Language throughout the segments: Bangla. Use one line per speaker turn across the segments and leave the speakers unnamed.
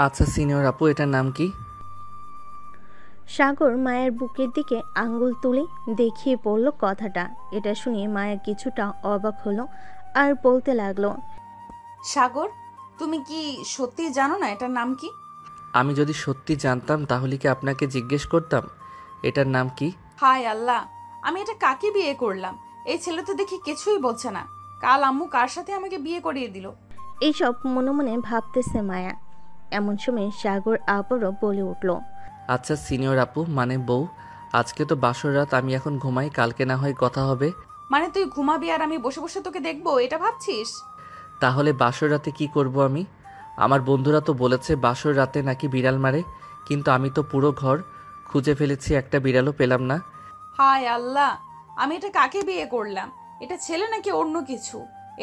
আচ্ছা সিনিয়র আপু, এটার নাম কি?
সাগর মায়ের বুকের দিকে আঙ্গুল তুলে দেখিয়ে বলল কথাটা। এটা শুনে মায়া কিছুটা অবাক হলো আর বলতে লাগলো,
সাগর, তুমি কি সত্যি জানো না এটার নাম কি?
আমি যদি সত্যি জানতাম তাহলে কি আপনাকে জিজ্ঞেস করতাম এটার নাম কি?
হায় আল্লাহ, আমি এটা কাকে বিয়ে করলাম? এই ছেলে তো দেখি কিছুই বলছে না। কাল আম্মু কার সাথে আমাকে বিয়ে করিয়ে দিল?
এইসব মনে মনে ভাবতেছে মায়া। এমন সময় সাগর আবারও বলে উঠল,
আচ্ছা সিনিয়র আপু, মানে বউ, আজকে তো বাসর রাত, আমি এখন ঘুমাই, কালকে না হয় কথা হবে।
মানে তুই ঘুমাবি আর আমি বসে বসে তোকে দেখবো, এটা ভাবছিস?
তাহলে বাসর রাতে কি করব আমি? আমার বন্ধুরা তো বলেছে বাসর রাতে নাকি বিড়াল মারে, কিন্তু আমি তো পুরো ঘর খুঁজে ফেলেছি, একটা বিড়ালও পেলাম না।
হায় আল্লাহ, আমি এটা কাকে বিয়ে করলাম? এটা ছেলে নাকি অন্য কিছু?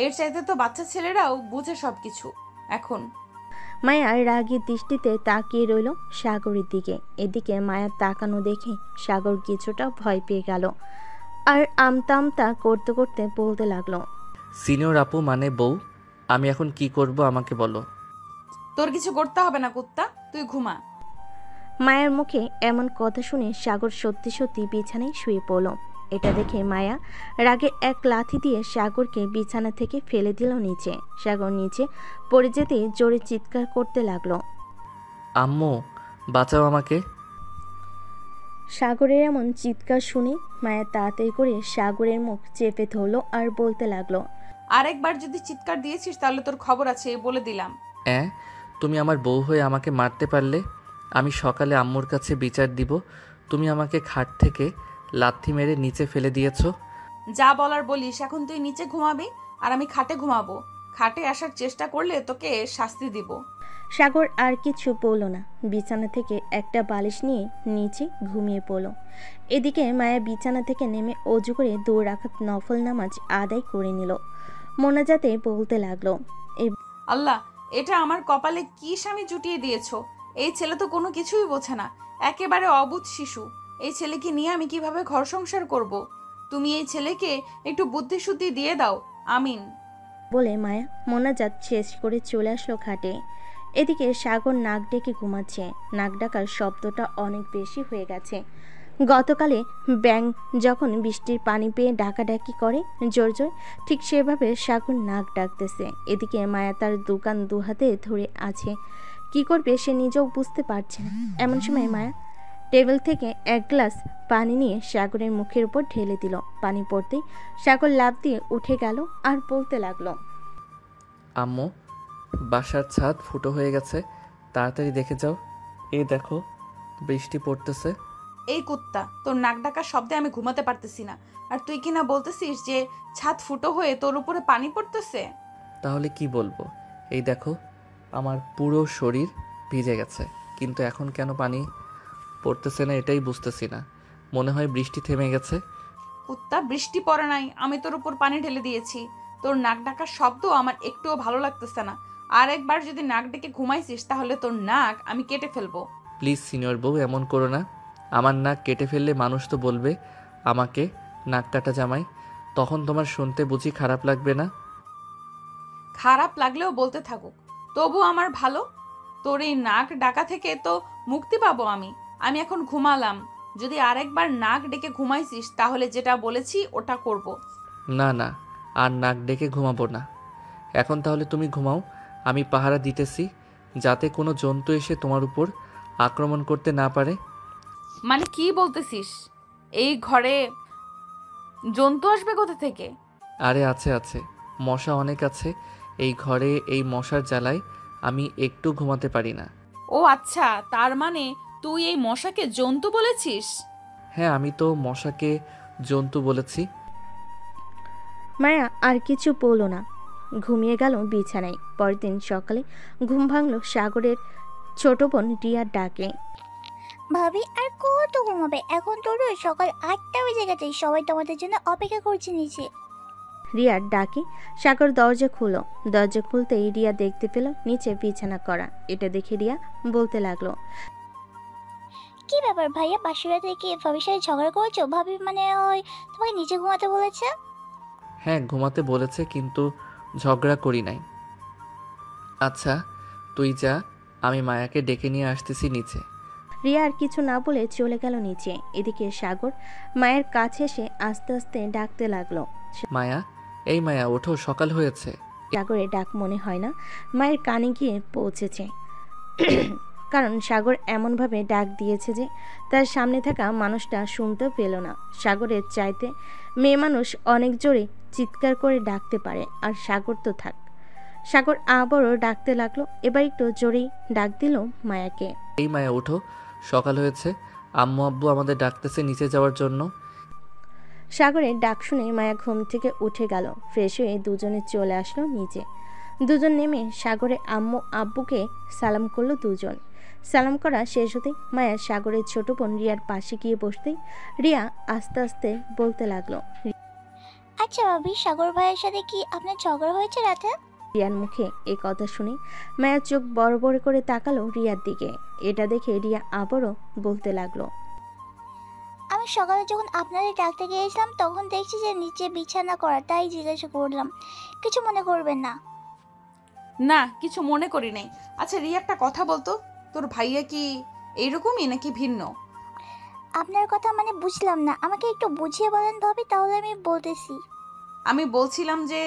এর চাইতে তো বাচ্চা ছেলেরাও বুঝে সবকিছু এখন।
মায়া রাগী দৃষ্টিতে তাকিয়ে রইল সাগরের দিকে। এদিকে মায়ার তাকানো দেখে সাগর কিছুটা ভয় পেয়ে গেল আর আমতা আমতা করতে করতে বলতে লাগলো,
সিনিয়র আপু মানে বউ, আমি এখন কি করব আমাকে বলো।
তোর কিছু করতে হবে না কুত্তা, তুই ঘুমা।
মায়ের মুখে এমন কথা শুনে সাগর সত্যি সত্যি বিছানায় শুয়ে পড়ল। এটা দেখে মায়া রাগে এক লাথি দিয়ে সাগরকে বিছানা থেকে ফেলে দিল নিচে। সাগর নিচে পড়ে যেতেই জোরে চিৎকার করতে লাগলো।
আম্মু, বাঁচাও আমাকে।
সাগরের এমন চিৎকার শুনে মায়া তাড়াতাড়ি করে সাগরের মুখ চেপে ধরলো আর বলতে লাগলো,
আরেকবার যদি চিৎকার দিয়েছিস তাহলে তোর খবর আছে, বলে দিলাম।
অ্যাঁ, তুমি আমার বউ হয়ে আমাকে মারতে পারলে? আমি সকালে আম্মুর কাছে বিচার দিব। তুমি আমাকে খাট থেকে লাথি মেরে নিচে ফেলে দিয়েছো।
যা বলার বলিস, এখন তুই নিচে ঘুমাবি আর আমি খাটে ঘুমাবো। খাটে আসার চেষ্টা করলে তোকে শাস্তি দিব।
সাগর আর কিছু বলল না, বিছানা থেকে একটা বালিশ নিয়ে নিচে ঘুমিয়ে পড়ল। এদিকে মায়া বিছানা থেকে নেমে অজু করে 2 রাকাত নফল নামাজ আদায় করে নিল। মোনাজাতে বলতে লাগলো,
আল্লাহ, এটা আমার কপালে কি স্বামী জুটিয়ে দিয়েছো? এই ছেলে তো কোনো কিছুই বোঝে না, একেবারে অবুঝ শিশু। এই ছেলেকে নিয়ে আমি কিভাবে ঘর সংসার করব? তুমি এই ছেলেকে একটু বুদ্ধি শুদ্ধি দিয়ে দাও, আমিন।
বলে মায়া মোনাজাত শেষ করে চলে আসলো খাটে। এদিকে সাগর নাক ডেকে ঘুমাচ্ছে। নাক ডাকার শব্দটা অনেক বেশি হয়ে গেছে। গতকালে ব্যাঙ যখন বৃষ্টির পানি পেয়ে ডাকাডাকি করে জোর জোর, ঠিক সেভাবে সাগর নাক ডাকতেছে। এদিকে মায়া তার দোকান দুহাতে ধরে আছে, কি করবে সে নিজেও বুঝতে পারছে না। এমন সময় মায়া টেবিল থেকে এক গ্লাস পানি নিয়ে সাগরের মুখের উপর ঢেলে দিল। পানি পড়তেই সাগর লাফ দিয়ে উঠে গেল আর বলতে লাগলো,
আম্মু, বাসার ছাদ ফুটো হয়ে গেছে, তাড়াতাড়ি দেখে যাও। এই দেখো, বৃষ্টি পড়তেছে।
এই কুত্তা, তোর নাক ডাকার শব্দে আমি ঘুমাতে পারতেছি না, আর তুই কিনা বলতেছিস যে ছাদ ফুটো হয়ে তোর উপরে পানি পড়তেছে।
তাহলে কি বলবো? এই দেখো, আমার পুরো শরীর ভিজে গেছে, কিন্তু এখন কেন পানি পড়তেছে না এটাই বুঝতেছি না। মনে হয় বৃষ্টি থেমে গেছে।
কুত্তা, বৃষ্টি পড়ে নাই, আমি তোর উপর পানি ঢেলে দিয়েছি। তোর নাক ডাকার শব্দ আমার একটুও ভালো লাগতেছে না। আর একবার যদি নাক ডেকে ঘুমাইছিস তাহলে তোর নাক আমি কেটে ফেলবো।
প্লিজ সিনিয়র বউ, এমন করো না। আমার নাক কেটে ফেললে মানুষ তো বলবে আমাকে নাক কাটা জামাই, তখন তোমার শুনতে বুঝি খারাপ লাগবে না?
খারাপ লাগলেও বলতে থাকুক, তবু আমার ভালো। তোর এই নাক ডাকা থেকে তো মুক্তি পাবো আমি। আমি এখন ঘুমালাম। যদি আরেকবার নাক ডেকে ঘুমাইছিস তাহলে যেটা বলেছি ওটা করব।
না না, আর নাক ডেকে ঘুমাবো না। এখন তাহলে তুমি ঘুমাও, আমি পাহারা দিতেছি, যাতে কোনো জন্তু এসে তোমার উপর আক্রমণ করতে না পারে।
মানে কি বলতেছিস? এই ঘরে জন্তু আসবে কোথা থেকে?
আরে আছে আছে, মশা অনেক আছে এই ঘরে, এই মশার জ্বালায় আমি একটু ঘুমাতে পারি না।
ও আচ্ছা, তার মানে তুই এই মশাকে জন্তু বলেছিস?
হ্যাঁ, আমি তো মশাকে জন্তু বলেছি।
মায়া আর কিছু বলল না, ঘুমিয়ে গেল বিছানায়। পরের দিন সকালে ঘুম ভাঙল সাগরের ছোট বোন রিয়ার ডাকে।
ভাবি আর কত ঘুমাবে? এখন তো রোজ সকাল 8টা বেজে গেছে, সবাই তোমাদের জন্য অপেক্ষা করছে নিচে।
রিয়ার ডাকে সাগর দরজা খুলো। দরজা খুলতেই রিয়া দেখতে পেল নিচে বিছানা করা। এটা দেখে রিয়া বলতে লাগলো,
কি ব্যাপার ভাইয়া, বাসুরা থেকে ভাবির সাথে ঝগড়া করেছো? ভাবি মানে হয় তোমাকে নিচে ঘুমাতে বলেছে?
হ্যাঁ, ঘুমাতে বলেছে, কিন্তু ঝগড়া করি নাই। আচ্ছা তুই যা, আমি মায়াকে ডেকে নিয়ে আসতেছি নিচে।
রিয়া আর কিছু না বলে চলে গেল নিচে। এদিকে সাগর মায়ের কাছে এসে আস্তে আস্তে ডাকতে লাগলো।
মায়া, এই মায়া ওঠো, সকাল হয়েছে।
সাগরের ডাক মনে হয় না মায়ের কানে গিয়ে পৌঁছেছে, কারণ সাগর এমনভাবে ডাক দিয়েছে যে তার সামনে থাকা মানুষটা শুনতেও পেল না। সাগরের চাইতে মেয়ে মানুষ অনেক জোরে চিৎকার করে ডাকতে পারে, আর সাগর তো থাক। সাগর আবারও ডাকতে লাগলো, এবার একটু জোরেই ডাক দিল মায়াকে।
এই মায়া ওঠো, সকাল হয়েছে। আম্মু আব্বু আমাদের ডাকতেছে নিচে যাওয়ার জন্য।
সাগরের ডাক শুনে মায়া ঘুম থেকে উঠে গেল। ফ্রেশ হয়ে দুজনে চলে আসলো নিচে। দুজন নেমে সাগরের আম্মু আব্বুকে সালাম করলো দুজন। সালাম করা শেষ হতেই মায়া সাগরের ছোট বোন রিয়ার পাশে গিয়ে বসতেই রিয়া আস্তে আস্তে বলতে লাগলো।
আচ্ছা ভাবি, সাগর ভাইয়ের সাথে কি আপনার ঝগড়া হয়েছে রাতে?
রিয়ার মুখে এই কথা শুনে মায়া চোখ বড় বড় করে তাকালো রিয়ার দিকে। এটা দেখে রিয়া আবারও বলতে লাগলো।
আমি সকালে যখন আপনাদের ডাকতে গিয়েছিলাম তখন দেখছি যে নিচে বিছানা করা, তাই জিজ্ঞাসা করলাম, কিছু মনে করবেন না।
না, কিছু মনে করি নাই। আচ্ছা রিয়া, একটা কথা বলতো, তোর ভাইয়া কি এইরকমই নাকি ভিন্ন?
আপনার কথা মানে বুঝলাম না, আমাকে একটু বুঝিয়ে বলেন ভাবি, তাহলে আমি বলতেছি।
আমি বলছিলাম যে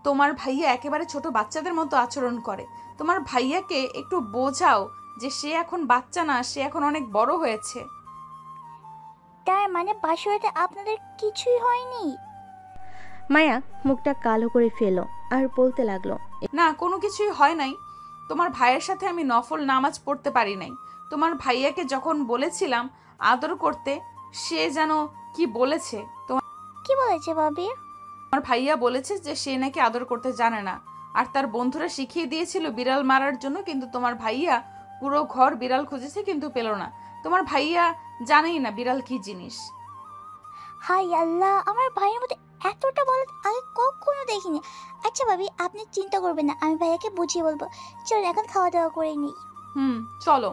তোমার ভাইয়া একেবারে ছোট বাচ্চাদের মতো আচরণ করে। তোমার ভাইয়াকে একটু বোঝাও যে সে এখন বাচ্চা না, সে এখন অনেক বড় হয়েছে।
তার মানে বাসুরাতে আপনাদের কিছুই হয়নি?
মায়া মুখটা কালো করে ফেল আর বলতে লাগলো।
না, কোনো কিছুই হয় নাই। তোমার ভাইয়ের সাথে আমি নফল নামাজ পড়তে পারি নাই। তোমার ভাইয়াকে যখন বলেছিলাম আদর করতে, সে যেন কি বলেছে।
কি বলেছে ভাবি?
আমার ভাইয়া বলেছে যে সে নাকি আদর করতে জানে না, আর তার বন্ধুরা শিখিয়ে দিয়েছিল বিড়াল মারার জন্য, কিন্তু তোমার ভাইয়া পুরো ঘর বিড়াল খুঁজেছে কিন্তু পেল না। তোমার ভাইয়া জানেই না বিড়াল কি জিনিস।
হাই আল্লাহ, আমার ভাইয়ের মধ্যে এতটা বলদ আগে কখনো দেখিনি। আচ্ছা ভাবি, আপনি চিন্তা করবেন না, আমি ভাইয়াকে বুঝিয়ে বলবো। চলুন এখন খাওয়া দাওয়া করে নিই।
চলো।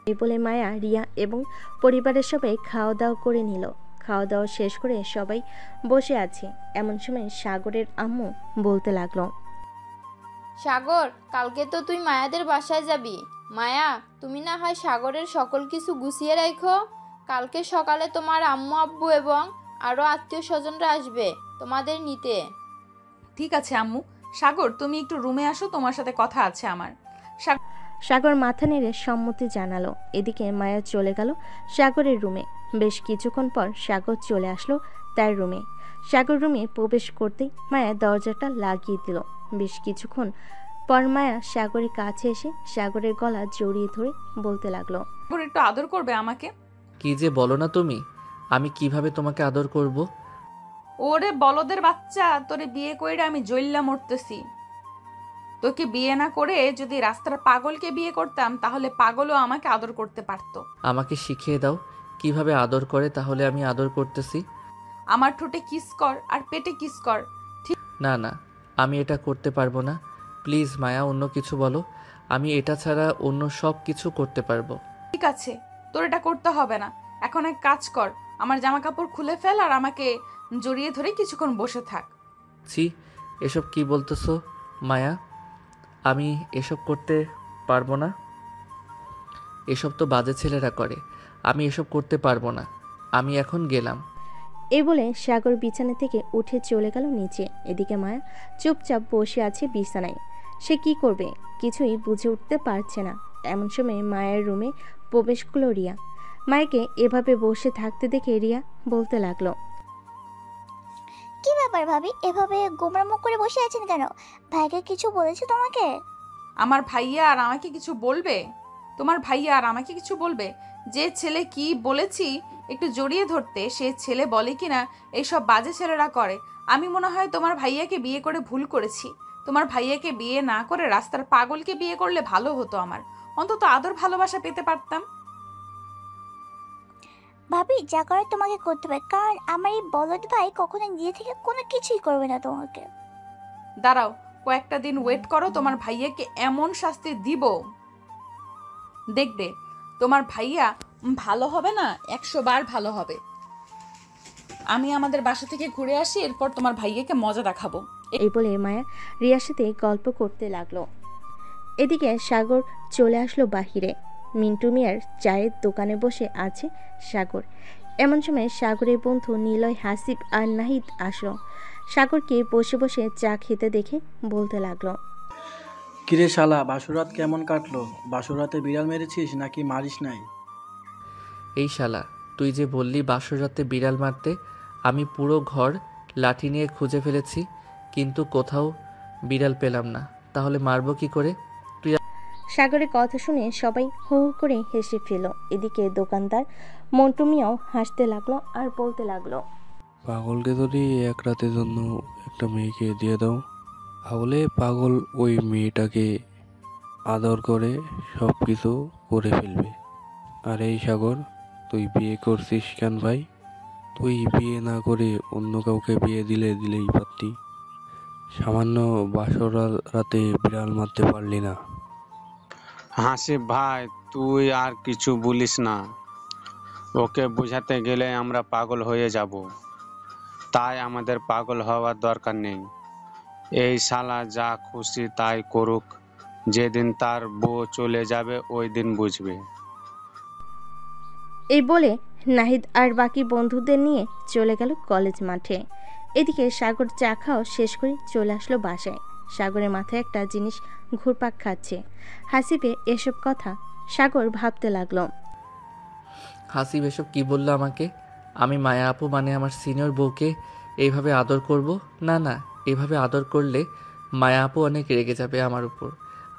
এই বলে মায়া রিয়া এবং পরিবারের সবাই খাওয়া দাওয়া করে নিল। খাওয়া দাওয়া শেষ করে সবাই বসে আছে। এমন সময় সাগরের আম্মু বলতে লাগলো।
সাগর, কালকে তো তুই মায়াদের বাসায় যাবি। মায়া, তুমি না হয় সাগরের সকল কিছু গুছিয়ে রাখো। কালকে সকালে তোমার আম্মু আব্বু এবং আরও আত্মীয় স্বজনরা আসবে তোমাদের নিতে।
ঠিক আছে আম্মু। সাগর, তুমি একটু রুমে আসো, তোমার সাথে কথা আছে আমার।
সাগর মাথা নেড়ে সম্মতি জানালো। এদিকে মায়া চলে গেল সাগরের রুমে। বেশ কিছুক্ষণ পর সাগর চলে আসলো তার রুমে। সাগর রুমে প্রবেশ করতেই মায়া দরজাটা লাগিয়ে দিল। বেশ কিছুক্ষণ পর মায়া সাগরের কাছে এসে সাগরের গলা জড়িয়ে ধরে বলতে লাগলো।
সাগর, একটু আদর করবে আমাকে?
কি যে বলো না তুমি, আমি কিভাবে তোমাকে আদর করব?
ওরে বলদের বাচ্চা, তোরে বিয়ে কইরা আমি জইল্লা মরতেছি। তোকে বিয়ে না করে যদি রাস্তার পাগলকে বিয়ে করতাম, তাহলে পাগলও আমাকে আদর করতে পারতো।
আমাকে শিখিয়ে দাও কিভাবে আদর করে, তাহলে আমি আদর করতেছি।
আমার ঠোঁটে কিস কর আর পেটে কিস কর।
না না, আমি এটা করতে পারবো না। প্লিজ মায়া, অন্য কিছু বলো। আমি এটা ছাড়া অন্য সব কিছু করতে পারবো।
ঠিক আছে, তোর এটা করতে হবে না। এখন এক কাজ কর, আমার জামা কাপড় খুলে ফেল আর আমাকে জড়িয়ে ধরে কিছুক্ষণ বসে থাক।
ছি, এসব কি বলতেছো মায়া? আমি এসব করতে পারবো না। এসব তো বাজে ছেলেরা করে, আমি এসব করতে পারবো না। আমি এখন গেলাম।
এই বলে সাগর বিছানা থেকে উঠে চলে গেল নিচে। এদিকে মায়া চুপচাপ বসে আছে বিছানায়। সে কি করবে কিছুই বুঝে উঠতে পারছে না। এমন সময় মায়ের রুমে প্রবেশ করল রিয়া। মায়াকে এভাবে বসে থাকতে দেখে রিয়া বলতে লাগলো।
কি ব্যাপার ভাবি, এভাবে গোমরা মুখ করে বসে আছেন কেন? ভাইকে কিছু বলেছে তোমাকে?
আমার ভাইয়া আর আমাকে কিছু বলবে? তোমার ভাইয়া আর আমাকে কিছু বলবে? যে ছেলে কি বলেছি একটু জড়িয়ে ধরতে, সে ছেলে বলে কিনা এইসব বাজে ছেলেরা করে। আমি মনে হয় তোমার ভাইয়াকে বিয়ে করে ভুল করেছি। তোমার ভাইয়াকে বিয়ে না করে রাস্তার পাগলকে বিয়ে করলে ভালো হতো, আমার অন্তত আদর ভালোবাসা পেতে পারতাম।
ভাবি, যা করে তোমাকে করতে হবে, কারণ আমার এই বলদ ভাই কখনো নিজে থেকে কোনো কিছুই করবে না তোমাকে।
দাঁড়াও, কয়েকটা দিন ওয়েট করো, তোমার ভাইয়াকে এমন শাস্তি দিব দেখবে তোমার ভাইয়া ভালো হবে না, 100 বার ভালো হবে। আমি আমাদের বাসা থেকে ঘুরে আসি, এরপর তোমার ভাইয়াকে মজা দেখাবো।
এই বলে মায়া রিয়ার সাথে গল্প করতে লাগলো। এদিকে সাগর চলে আসলো বাহিরে। মিন্টু মিয়ার চায়ের দোকানে বসে আছে সাগর। এমন সময় সাগরের বন্ধু নিলয়, হাসিব আর নাহিদ আসলো। সাগরকে বসে বসে চা খেতে দেখে বলতে লাগলো,
কিরে শালা, বাসুরাত কেমন কাটলো? বাসুরাতে বিড়াল মেরেছিস নাকি মারিস নাই?
এই শালা, তুই যে বললি বাসর রাতে বিড়াল মারতে, আমি পুরো ঘর লাঠি নিয়ে খুঁজে ফেলেছি, কিন্তু কোথাও বিড়াল পেলাম না। তাহলে মারবো কি করে?
সাগরের কথা শুনে সবাই হু হু করে হেসে ফেল। এদিকে দোকানদার মন্টু মিয়াও হাসতে লাগলো আর বলতে লাগলো,
পাগলকে ধরে এক রাতের জন্য একটা মেয়েকে দিয়ে দাও, তাহলে পাগল ওই মেয়েটাকে আদর করে সব কিছু করে ফেলবে। আর এই সাগর, তুই বিয়ে করছিস কেন ভাই? তুই বিয়ে না করে অন্য কাউকে বিয়ে দিলেই পারতি। সামান্য বাসর রাতে বিড়াল মারতে পারলি না।
হাসিব ভাই, তুই আর কিছু বলিস না। ওকে বোঝাতে গেলে আমরা পাগল হয়ে যাব, তাই আমাদের পাগল হওয়ার দরকার নেই। এই শালা যা খুশি তাই করুক, যেদিন তার বউ চলে যাবে ওই দিন বুঝবে।
এই বলে নাহিদ আর বাকি বন্ধুদের নিয়ে চলে গেল কলেজ মাঠে। এদিকে সাগর চা খাওয়া শেষ করে চলে আসলো বাসায়। সাগরের মাথায় একটা জিনিস ঘুরপাক খাচ্ছে। হাসিবে এসব কথা সাগর ভাবতে লাগলো।
হাসিব এসব কি বললো আমাকে? আমি মায়া আপু মানে আমার সিনিয়র বউকে এইভাবে আদর করব? না না, এভাবে আদর করলে মায়া আপু অনেক রেগে যাবে আমার উপর।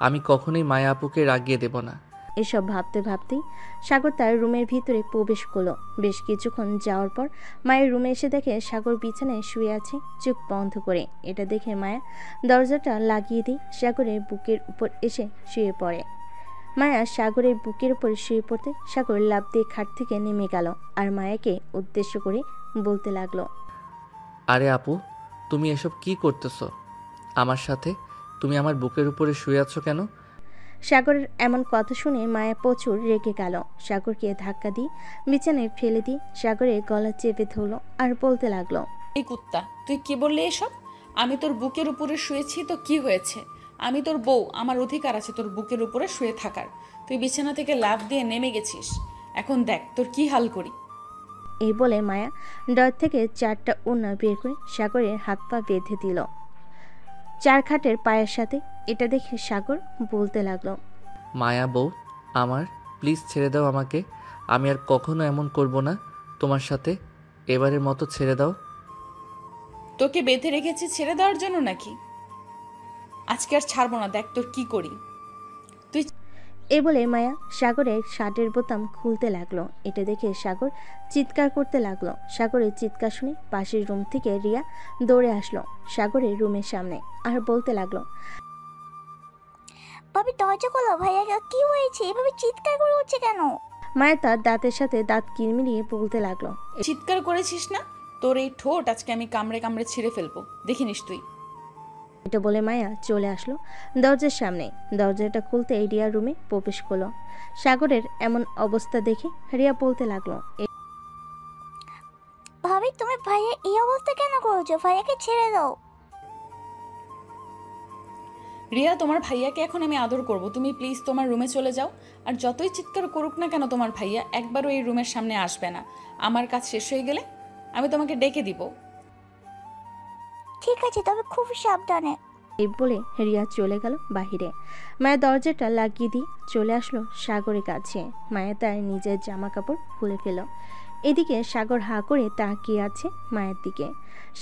আমি কখনোই মায়া আপুকে রাগিয়ে দেব না।
এসব ভাবতে ভাবতেই সাগর তার রুমের ভিতরে প্রবেশ করলো। বেশ কিছুক্ষণ যাওয়ার পর মায়ের রুমে এসে দেখে সাগর বিছানায় শুয়ে আছে চোখ বন্ধ করে। এটা দেখে মায়া দরজাটা লাগিয়ে দিয়ে সাগরের বুকের উপর এসে শুয়ে পড়ে। মায়া সাগরের বুকের উপর শুয়ে পড়তে সাগর লাফ দিয়ে খাট থেকে নেমে গেল আর মায়াকে উদ্দেশ্য করে বলতে লাগলো,
আরে আপু, তুমি এসব কি করতেছো আমার সাথে? তুমি আমার বুকের উপরে শুয়ে আছো কেন?
সাগরের এমন কথা শুনে মায়া প্রচুর রেগে গেল। সাগরকে ধাক্কা দিয়ে বিছানায় ফেলে দিয়ে সাগরের গলা চেপে ধরলো আর বলতে লাগলো,
এই কুত্তা, তুই কি বললি এসব? আমি তোর বুকের উপরে শুয়েছি তো কি হয়েছে? আমি তোর বউ, আমার অধিকার আছে তোর বুকের উপরে শুয়ে থাকার। তুই বিছানা থেকে লাফ দিয়ে নেমে গেছিস, এখন দেখ তোর কি হাল করি।
এই বলে মায়া ডর থেকে 4টা ওড়না বের করে সাগরের হাত পা বেঁধে দিল চার খাটের পায়ের সাথে। এটা দেখে সাগর বলতে লাগলো,
মায়া বউ আমার, প্লিজ ছেড়ে দাও আমাকে। আমি আর কখনো এমন করব না তোমার সাথে। এবারের মতো ছেড়ে দাও।
তোকে বেঁধে রেখেছি ছেড়ে দেওয়ার জন্য নাকি? আজকে আর ছাড়বো না, দেখ তোর কি করি।
এই বলে মায়া সাগরের শার্টের বোতাম খুলতে লাগলো। এটা দেখে সাগর চিৎকার করতে লাগলো। সাগরের চিৎকার শুনে পাশের রুম থেকে রিয়া দৌড়ে আসলো সাগরের রুমের সামনে আর বলতে লাগলো,
ভাবি দরজা খোলো, ভাইয়া কি হয়েছে? এভাবে চিৎকার করে উঠছে কেন?
মায়া তার দাঁতের সাথে দাঁত কিরমিরিয়ে বলতে লাগলো,
চিৎকার করেছিস না? তোর এই ঠোঁট আজকে আমি কামড়ে কামড়ে ছিঁড়ে ফেলবো, দেখিনিস তুই।
এটা বলে মায়া চলে আসলো দরজার সামনে। দরজাটা খুলতে রিয়া রুমে প্রবেশ করলো। সাগরের এমন অবস্থা দেখে রিয়া বলতে লাগলো,
ভাবি তুমি ভাইয়া এই অবস্থা কেন করেছো? ভাইয়াকে ছেড়ে দাও।
রিয়া, তোমার ভাইয়াকে এখন আমি আদর করব, তুমি প্লিজ তোমার রুমে চলে যাও। আর যতই চিৎকার করুক না কেন তোমার ভাইয়া, একবারও এই রুমের সামনে আসবে না। আমার কাজ শেষ হয়ে গেলে আমি তোমাকে ডেকে দিব।
ঠিক আছে, তবে খুব সাবধানে।
এই বলে রিয়া চলে গেল বাহিরে। মায়া দরজাটা লাগিয়ে দিয়ে চলে আসলো সাগরের কাছে। মায়া তার নিজের জামা কাপড় খুলে ফেল। এদিকে সাগর হা করে তাকিয়ে আছে মায়ের দিকে।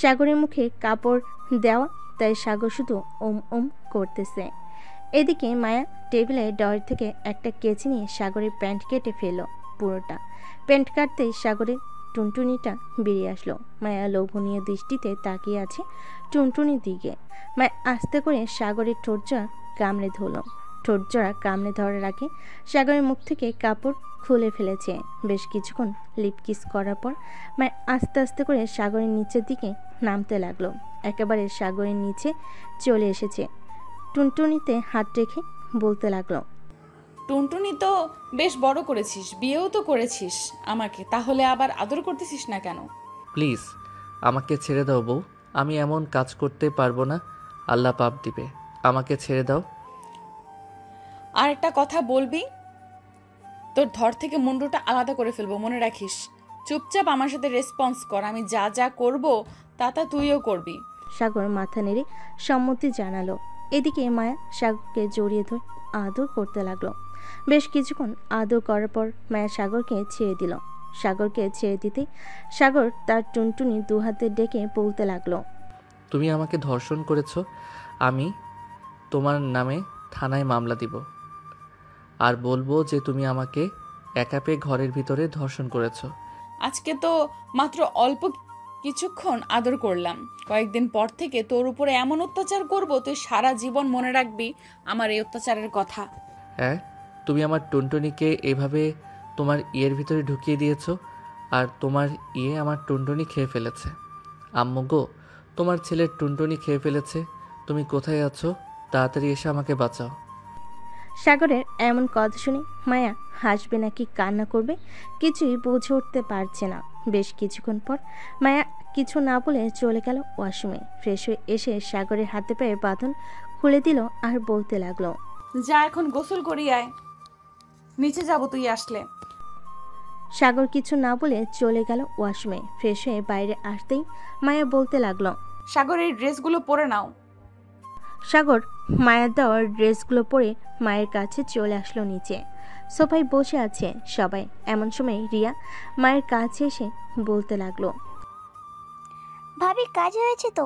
সাগরের মুখে কাপড় দেওয়া, তাই সাগর শুধু ওম ওম করতেছে। এদিকে মায়া টেবিলে ডর থেকে একটা কেচি নিয়ে সাগরের প্যান্ট কেটে ফেলল পুরোটা। প্যান্ট কাটতেই সাগরের টুনটুনিটা বেরিয়ে আসলো। মায়া লোভনীয় দৃষ্টিতে তাকিয়ে আছে টুনটুনির দিকে। মায়া আস্তে করে সাগরের ঠোঁটজোড়া কামড়ে ধরল। ঠোঁটজোড়া কামড়ে ধরার আগে সাগরের মুখ থেকে কাপড় খুলে ফেলেছে। বেশ কিছুক্ষণ লিপকিস করার পর মায়া আস্তে আস্তে করে সাগরের নিচের দিকে নামতে লাগলো। একেবারে সাগরের নিচে চলে এসেছে। টুনটুনিতে হাত রেখে বলতে লাগলো,
টুনটুনি তো বেশ বড় করেছিস, বিয়েও তো করেছিস আমাকে, তাহলে আবার আদর করতেছিস না কেন?
প্লিজ আমাকে ছেড়ে দাও বউ, আমি এমন কাজ করতে পারবো না, আল্লাহ পাপ দিবে। আমাকে ছেড়ে দাও।
আর একটা কথা বলবি, তোর ধর থেকে মুন্ডুটা আলাদা করে ফেলবো, মনে রাখিস। চুপচাপ আমার সাথে রেসপন্স কর, আমি যা যা করব তা তা তুইও করবি।
সাগর মাথা নেড়ে সম্মতি জানালো। এদিকে মায়া সাগরকে জড়িয়ে ধরে আদর করতে লাগলো। বেশ কিছুক্ষণ আদর করার পর মায়া সাগরকে ছেড়ে দিল। সাগরকে ছেড়ে দিতে সাগর তার টুনটুনি দু হাতে ডেকে বলতে লাগলো,
তুমি আমাকে ধর্ষণ করেছো, আমি তোমার নামে থানায় মামলা দিব আর বলবো যে তুমি আমাকে একা পেয়ে ঘরের ভিতরে ধর্ষণ করেছো।
আজকে তো মাত্র অল্প কিছুক্ষণ আদর করলাম, কয়েকদিন পর থেকে তোর উপরে এমন অত্যাচার করব তুই সারা জীবন মনে রাখবি আমার এই অত্যাচারের কথা।
হ্যাঁ, তুমি আমার টুনটুনিকে এভাবে তোমার ইয়ের ভিতরে ঢুকিয়ে দিয়েছো আর তোমার ইয়ে আমার টুনটুনি খেয়ে ফেলেছে। আম্মু গো, তোমার ছেলের টুনটুনি খেয়ে ফেলেছে। তুমি কোথায় আছো? তাড়াতাড়ি এসে আমাকে বাঁচাও।
সাগরের এমন কথা শুনে মায়া হাসবে নাকি কান্না করবে কিছুই বুঝে উঠতে পারছে না। বেশ কিছুক্ষণ পর মায়া কিছু না বলে চলে গেল ওয়াশরুমে। ফ্রেশ হয়ে এসে সাগরের হাতে পায়ে বাঁধন খুলে দিল আর বলতে লাগলো,
যা এখন গোসল করি আয়, নিচে যাব তুই আসলে।
সাগর কিছু না বলে চলে গেল ওয়াশরুমে। ফ্রেশ হয়ে বাইরে আসতেই মায়া বলতে লাগলো,
সাগর এই ড্রেসগুলো পরে নাও।
সাগর মায়ের দেওয়ার ড্রেসগুলো পরে মায়ের কাছে চলে আসলো নিচে। সোফায় বসে আছে সবাই। এমন সময় রিয়া মায়ের কাছে এসে বলতে লাগলো,
ভাবি কাজ হয়েছে তো?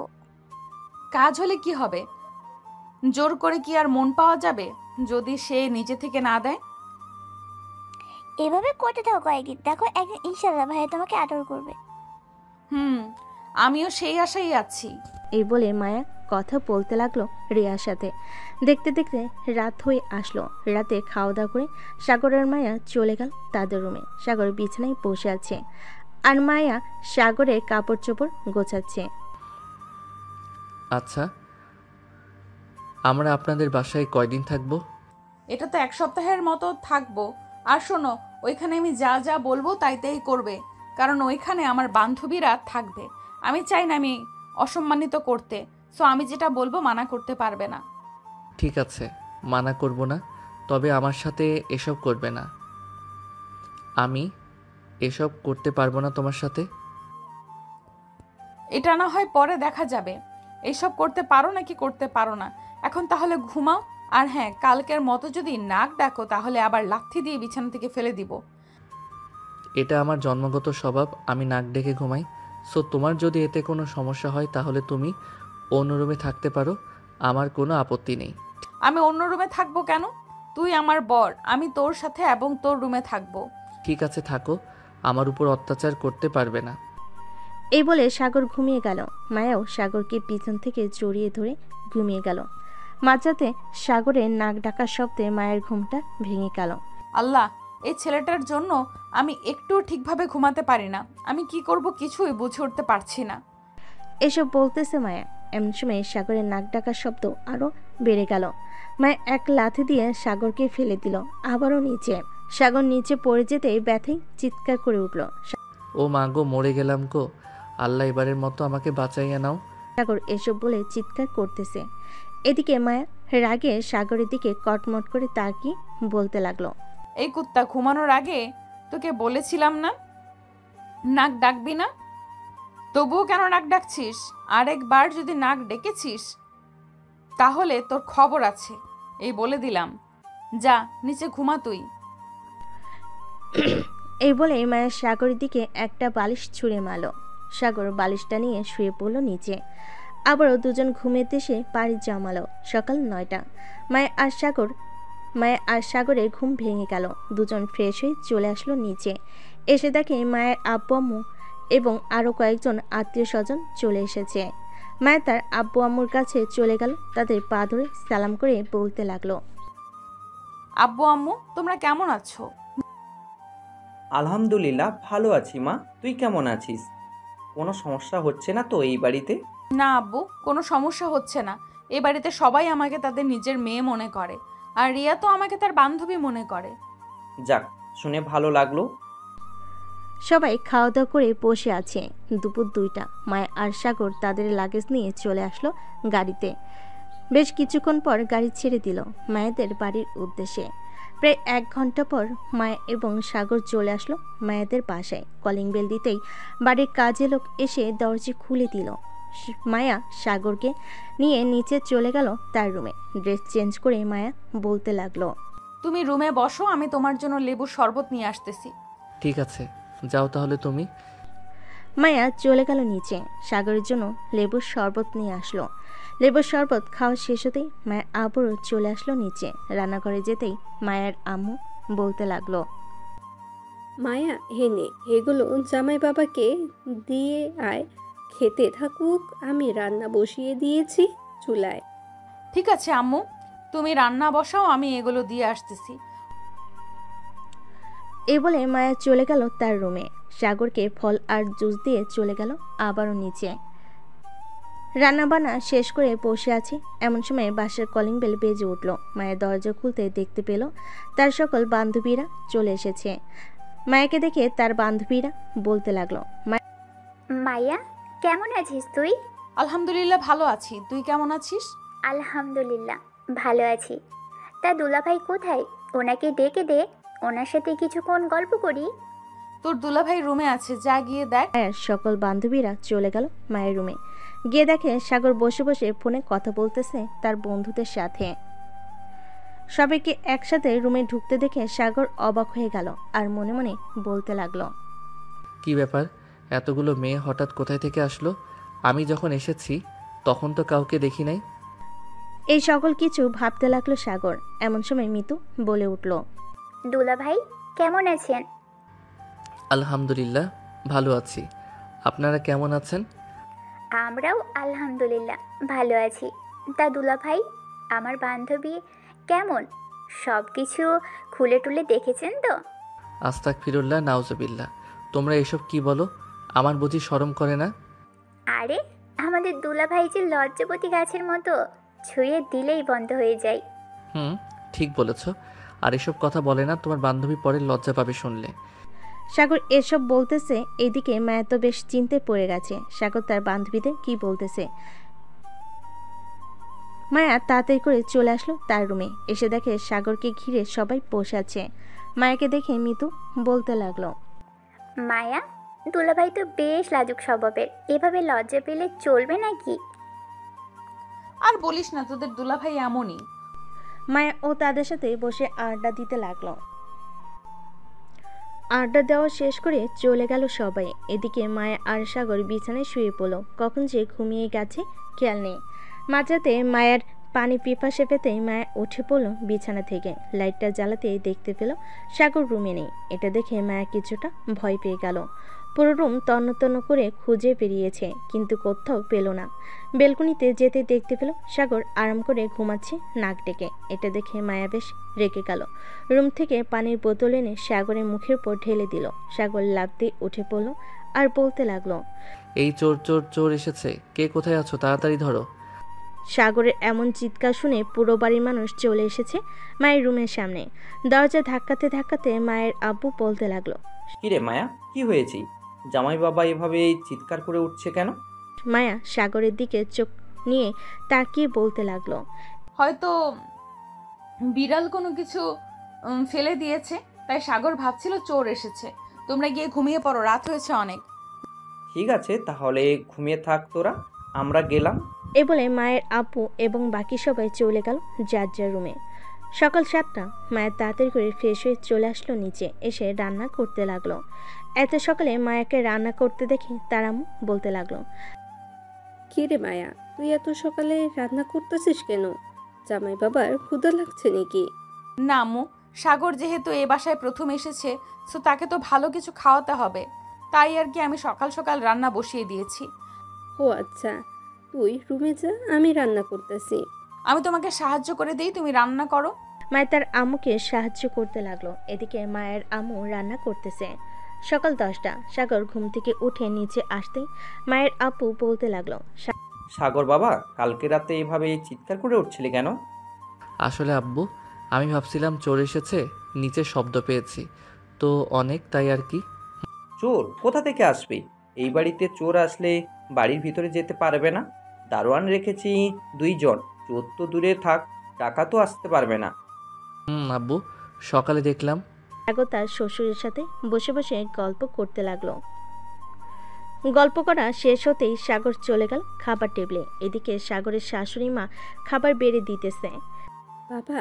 কাজ হলে কি হবে, জোর করে কি আর মন পাওয়া যাবে যদি সে নিজে থেকে না দেয়?
এভাবে করতে থাকো কয়েকদিন, দেখো একদিন ইনশাল্লাহ ভাইয়া তোমাকে আদর করবে।
আমিও সেই আশাই আছি।
এই বলে মায়া কথা বলতে লাগলো রিয়ার সাথে। দেখতে দেখতে রাত হয়ে আসলো। রাতে খাওয়া দাওয়া করে সাগরের মায়া চলে গেল তাদের রুমে। সাগর বিছানায় বসে আছে আর মায়া সাগরের কাপড় চোপড় গোছাচ্ছে।
আচ্ছা, আমরা আপনাদের বাসায় কয়দিন থাকবো?
এটা তো 1 সপ্তাহের মতো থাকবো। আর শোনো, ওইখানে আমি যা যা বলবো তাই তাই করবে, কারণ ওইখানে আমার বান্ধবীরা থাকবে। আমি চাই না আমি অসম্মানিত করতে, সো আমি যেটা বলবো মানা করতে পারবে না।
ঠিক আছে, মানা করব না, তবে আমার সাথে এসব করবে না। আমি এসব করতে পারবো না তোমার সাথে।
এটা না হয় পরে দেখা যাবে, এইসব করতে পারো নাকি করতে পারো না। এখন তাহলে ঘুমাও। আর হ্যাঁ, কালকের মতো যদি নাক ডাকো তাহলে আবার লাথি দিয়ে বিছানা থেকে ফেলে দিব।
এটা আমার জন্মগত স্বভাব, আমি নাক ডেকে ঘুমাই। সো তোমার যদি এতে কোনো সমস্যা হয় তাহলে তুমি অন্য রুমে থাকতে পারো, আমার কোনো আপত্তি নেই।
আমি অন্য রুমে থাকবো কেন? তুই আমার বর, আমি তোর সাথে এবং তোর রুমে থাকবো।
ঠিক আছে, থাকো, আমার উপর অত্যাচার করতে পারবে না।
এই বলে সাগর ঘুমিয়ে গেল। মায়াও সাগরকে পিছন থেকে জড়িয়ে ধরে ঘুমিয়ে গেল। মাঝরাতে সাগরের নাক ডাকার শব্দে মায়ের ঘুমটা ভেঙে গেল।
আল্লাহ, এই ছেলেটার জন্য আমি একটুও ঠিকভাবে ঘুমাতে পারি না। আমি কি করব কিছুই বুঝে উঠতে পারছি না।
এসব বলতেছে মায়া। এমন সময় সাগরের নাক ডাকার শব্দ আরো বেড়ে গেল। মায়া এক লাথি দিয়ে সাগরকে ফেলে দিল আবারও নিচে। সাগর নিচে পড়ে যেতেই ব্যথায় চিৎকার করে উঠল।
ও মা গো, মরে গেলাম গো, আল্লাহ এবারের মতো আমাকে বাঁচাইয়া নাও।
সাগর এসব বলে চিৎকার করতেছে। এদিকে মায়া রাগে সাগরের দিকে কটমট করে তাকিয়ে বলতে লাগলো,
এই কুত্তা, ঘুমানোর আগে তোকে বলেছিলাম না নাক ডাকবি না? তবুও কেন নাক ডাকছিস? আরেকবার যদি নাক ডেকেছিস তাহলে তোর খবর আছে, এই বলে দিলাম। যা নিচে ঘুমা তুই।
এই বলে মায়া সাগরের দিকে একটা বালিশ ছুঁড়ে মারল। সাগর বালিশটা নিয়ে শুয়ে পড়ল নিচে। আবারও দুজন ঘুমেতে এসে পাড়ি জমালো। সকাল 9টা। মায়া আর সাগরের ঘুম ভেঙে গেল। দুজন ফ্রেশ হয়ে চলে আসলো নিচে। এসে দেখে মায়ের আব্বু আম্মু এবং আরও কয়েকজন আত্মীয় স্বজন চলে এসেছে। মায়া তার আব্বু আম্মুর কাছে চলে গেল। তাদের পা ধরে সালাম করে বলতে লাগলো,
আব্বু আম্মু, তোমরা কেমন আছো?
আলহামদুলিল্লাহ ভালো আছি মা, তুই কেমন আছিস? কোনো সমস্যা হচ্ছে না তো এই বাড়িতে?
না আব্বু, কোনো সমস্যা হচ্ছে না। এ বাড়িতে সবাই আমাকে তাদের নিজের মেয়ে মনে করে, আর রিয়া তো আমাকে তার বান্ধবী মনে করে।
যাক, শুনে ভালো লাগলো।
সবাই খাওয়া দাওয়া করে বসে আছে। দুপুর 2টা। মায়া আর সাগর তাদের লাগেজ নিয়ে চলে আসলো গাড়িতে। বেশ কিছুক্ষণ পর গাড়ি ছেড়ে দিল মায়াদের বাড়ির উদ্দেশ্যে। প্রায় 1 ঘন্টা পর মায়া এবং সাগর চলে আসলো মায়াদের বাসায়। কলিং বেল দিতেই বাড়ির কাজে লোক এসে দরজা খুলে দিল। মায়া সাগরকে নিয়ে নিচে চলে গেল তার রুমে। ড্রেস চেঞ্জ করে মায়া বলতে লাগলো,
তুমি রুমে বসো, আমি তোমার জন্য লেবুর শরবত নিয়ে আসতেছি।
ঠিক আছে, যাও তাহলে তুমি।
মায়া চলে গেল নিচে, সাগরের জন্য লেবুর শরবত নিয়ে আসলো। লেবুর শরবত খাওয়া শেষ হতেই মায়া আবারও চলে আসলো নিচে। রান্নাঘরে যেতেই মায়ার আম্মু বলতে লাগলো,
মায়া হেনে এগুলো জামাই বাবাকে দিয়ে আয়, খেতে থাকুক, আমি রান্না বসিয়ে দিয়েছি চুলায়।
ঠিক আছে আম্মু, তুমি রান্না বসাও, আমি এগুলো দিয়ে আসতেছি।
এই বলে মায়া চলে গেল তার রুমে। সাগরকে ফল আর জুস দিয়ে চলে গেল আবারও নিচে। রান্নাবান্না শেষ করে বসে আছে, এমন সময় বাসার কলিং বেল বেজে উঠল। মায়ের দরজা খুলতে দেখতে পেল তার সকল বান্ধবীরা চলে এসেছে। মায়াকে দেখে তার বান্ধবীরা বলতে লাগলো,
মাইয়া কেমন আছিস তুই?
আলহামদুলিল্লাহ ভালো আছি, তুই কেমন আছিস?
আলহামদুলিল্লাহ ভালো আছি। তা দুলাভাই কোথায়? ওনাকে ডেকে দে, ওনার সাথে কিছুক্ষণ গল্প করি।
তোর দুলাভাই রুমে আছে, যা গিয়ে দেখ।
মায়ের সকল বান্ধবীরা চলে গেল মায়ের রুমে। গিয়ে দেখে সাগর বসে বসে ফোনে কথা বলতেছে তার বন্ধুদের সাথে। সবাইকে একসাথে রুমে ঢুকতে দেখে সাগর অবাক হয়ে গেল আর মনে মনে বলতে লাগলো,
কি ব্যাপার, এতগুলো মেয়ে হঠাৎ কোথায় থেকে আসলো? আমি যখন এসেছি তখন তো কাউকে দেখি নাই।
এই সকল কিছু ভাবতে লাগলো সাগর। এমন সময় মিতু বলে উঠল,
দুলাভাই কেমন আছেন?
আলহামদুলিল্লাহ ভালো আছি, আপনারা কেমন আছেন?
আমরাও আলহামদুলিল্লাহ ভালো আছি। তা দুলাভাই, আমার বান্ধবী কেমন? সব কিছু খুলে টুলে দেখেছেন তো?
আস্তাগফিরুল্লাহ নাউজুবিল্লাহ, তোমরা এসব কি বলো? আমার বুঝি শরম করে না?
আরে আমাদের দুলাভাই যে লজ্জাপতি গাছের মতো, ছুঁয়ে দিলেই বন্ধ হয়ে যায়।
ঠিক বলেছ। আর এসব কথা বলে না, তোমার বান্ধবী পরে লজ্জা পাবে শুনলে।
সাগর এসব বলতেছে, এদিকে মায়া তো বেশ চিন্তায় পড়ে গেছে সাগর তার বান্ধবীদের কি বলতেছে। মায়া তাড়াতাড়ি করে চলে আসলো তার রুমে। এসে দেখে সাগরকে ঘিরে সবাই বসে আছে। মায়াকে দেখে মিতু বলতে লাগলো,
মায়া, দুলাভাই তো বেশ লাজুক স্বভাবের, এভাবে লজ্জা পেলে চলবে নাকি?
আর বলিস না, তোদের দুলাভাই এমনই।
মায়া ও তাদের সাথে বসে আড্ডা দিতে লাগলো। আড্ডা দেওয়া শেষ করে চলে গেল সবাই। এদিকে মায়া আর সাগর বিছানায় শুয়ে পড়ল। কখন যে ঘুমিয়ে গেছে খেয়াল নেই। মাঝরাতে মায়ার পানি পিপাসা পেতেই মায়া উঠে পড়ল বিছানা থেকে। লাইটটা জ্বালাতে দেখতে পেল সাগর রুমে নেই। এটা দেখে মায়া কিছুটা ভয় পেয়ে গেল। পুরো রুম তন্ন তন্ন করে খুঁজে বেরিয়েছে, কিন্তু কোথাও পেল না। বেলকনিতে যেতে দেখতে পেল সাগর আরাম করে ঘুমাচ্ছে নাক ডেকে। এটা দেখে মায়া বেশ রেগে গেল। রুম থেকে পানির বোতল এনে সাগরের মুখের উপর ঢেলে দিল। সাগর লাফ দিয়ে উঠে পড়ল আর বলতে লাগলো,
এই চোর চোর চোর এসেছে, কে কোথায় আছো, তাড়াতাড়ি ধরো।
সাগরের এমন চিৎকার শুনে পুরো বাড়ির মানুষ চলে এসেছে মায়ের রুমের সামনে। দরজা ধাক্কাতে ধাক্কাতে মায়ের আব্বু বলতে লাগলো,
কিরে মায়া, কি হয়েছে? জামাই বাবা এভাবে চিৎকার করে উঠছে কেন?
মায়া সাগরের দিকে চোখ নিয়ে তাকিয়ে বলতে লাগলো,
হয়তো বিড়াল কোনো কিছু ফেলে দিয়েছে, তাই সাগর ভাবছিল চোর এসেছে। তোমরা গিয়ে ঘুমিয়ে পড়ো, রাত হয়েছে অনেক।
ঠিক আছে, তাহলে ঘুমিয়ে থাক তোরা, আমরা গেলাম।
এ বলে মায়ের আব্বু এবং বাকি সবাই চলে গেল যার যার রুমে। সকাল 7টা। মায়ের তাড়াতাড়ি করে ফ্রেশ হয়ে চলে আসলো নিচে, এসে রান্না করতে লাগলো। এত সকালে মায়াকে রান্না করতে দেখে তার আম্মু বলতে লাগলো,
কি রে মায়া, তুই এত সকালে রান্না করতেছিস কেন? জামাই বাবার ক্ষুধা লাগছে নাকি?
না আম্মু, সাগর যেহেতু এ বাসায় প্রথম এসেছে, সো তাকে তো ভালো কিছু খাওয়াতে হবে, তাই আর কি আমি সকাল সকাল রান্না বসিয়ে দিয়েছি।
ও আচ্ছা, তুই রুমে যা, আমি রান্না করতেছি।
আমি তোমাকে সাহায্য করে দিই, তুমি রান্না করো।
মায়ের তার আম্মুকে সাহায্য করতে লাগলো। এদিকে মায়ের আম্মু রান্না করতেছে। সকাল 10টা। সাগর ঘুম থেকে উঠে নিচে আসতেই মায়ের আব্বু বলতে লাগলো,
সাগর বাবা, কালকে রাতে এভাবে চিৎকার করে উঠছিলি কেন?
আসলে আব্বু, আমি ভাবছিলাম চোর এসেছে, নিচে শব্দ পেয়েছি তো অনেক, তাই আর কি।
চোর কোথা থেকে আসবে? এই বাড়িতে চোর আসলে বাড়ির ভিতরে যেতে পারবে না। দারোয়ান রেখেছি 2 জন, চোর তো দূরে থাক, টাকা তো আসতে পারবে না।
আব্বু, সকালে দেখলাম।
সাগর তার শ্বশুরের সাথে বসে বসে গল্প করতে লাগলো। গল্প করা শেষ হতেই সাগর চলে গেল খাবার টেবিলে। এদিকে সাগরের শাশুড়ি মা খাবার বেড়ে দিতেছে।
বাবা,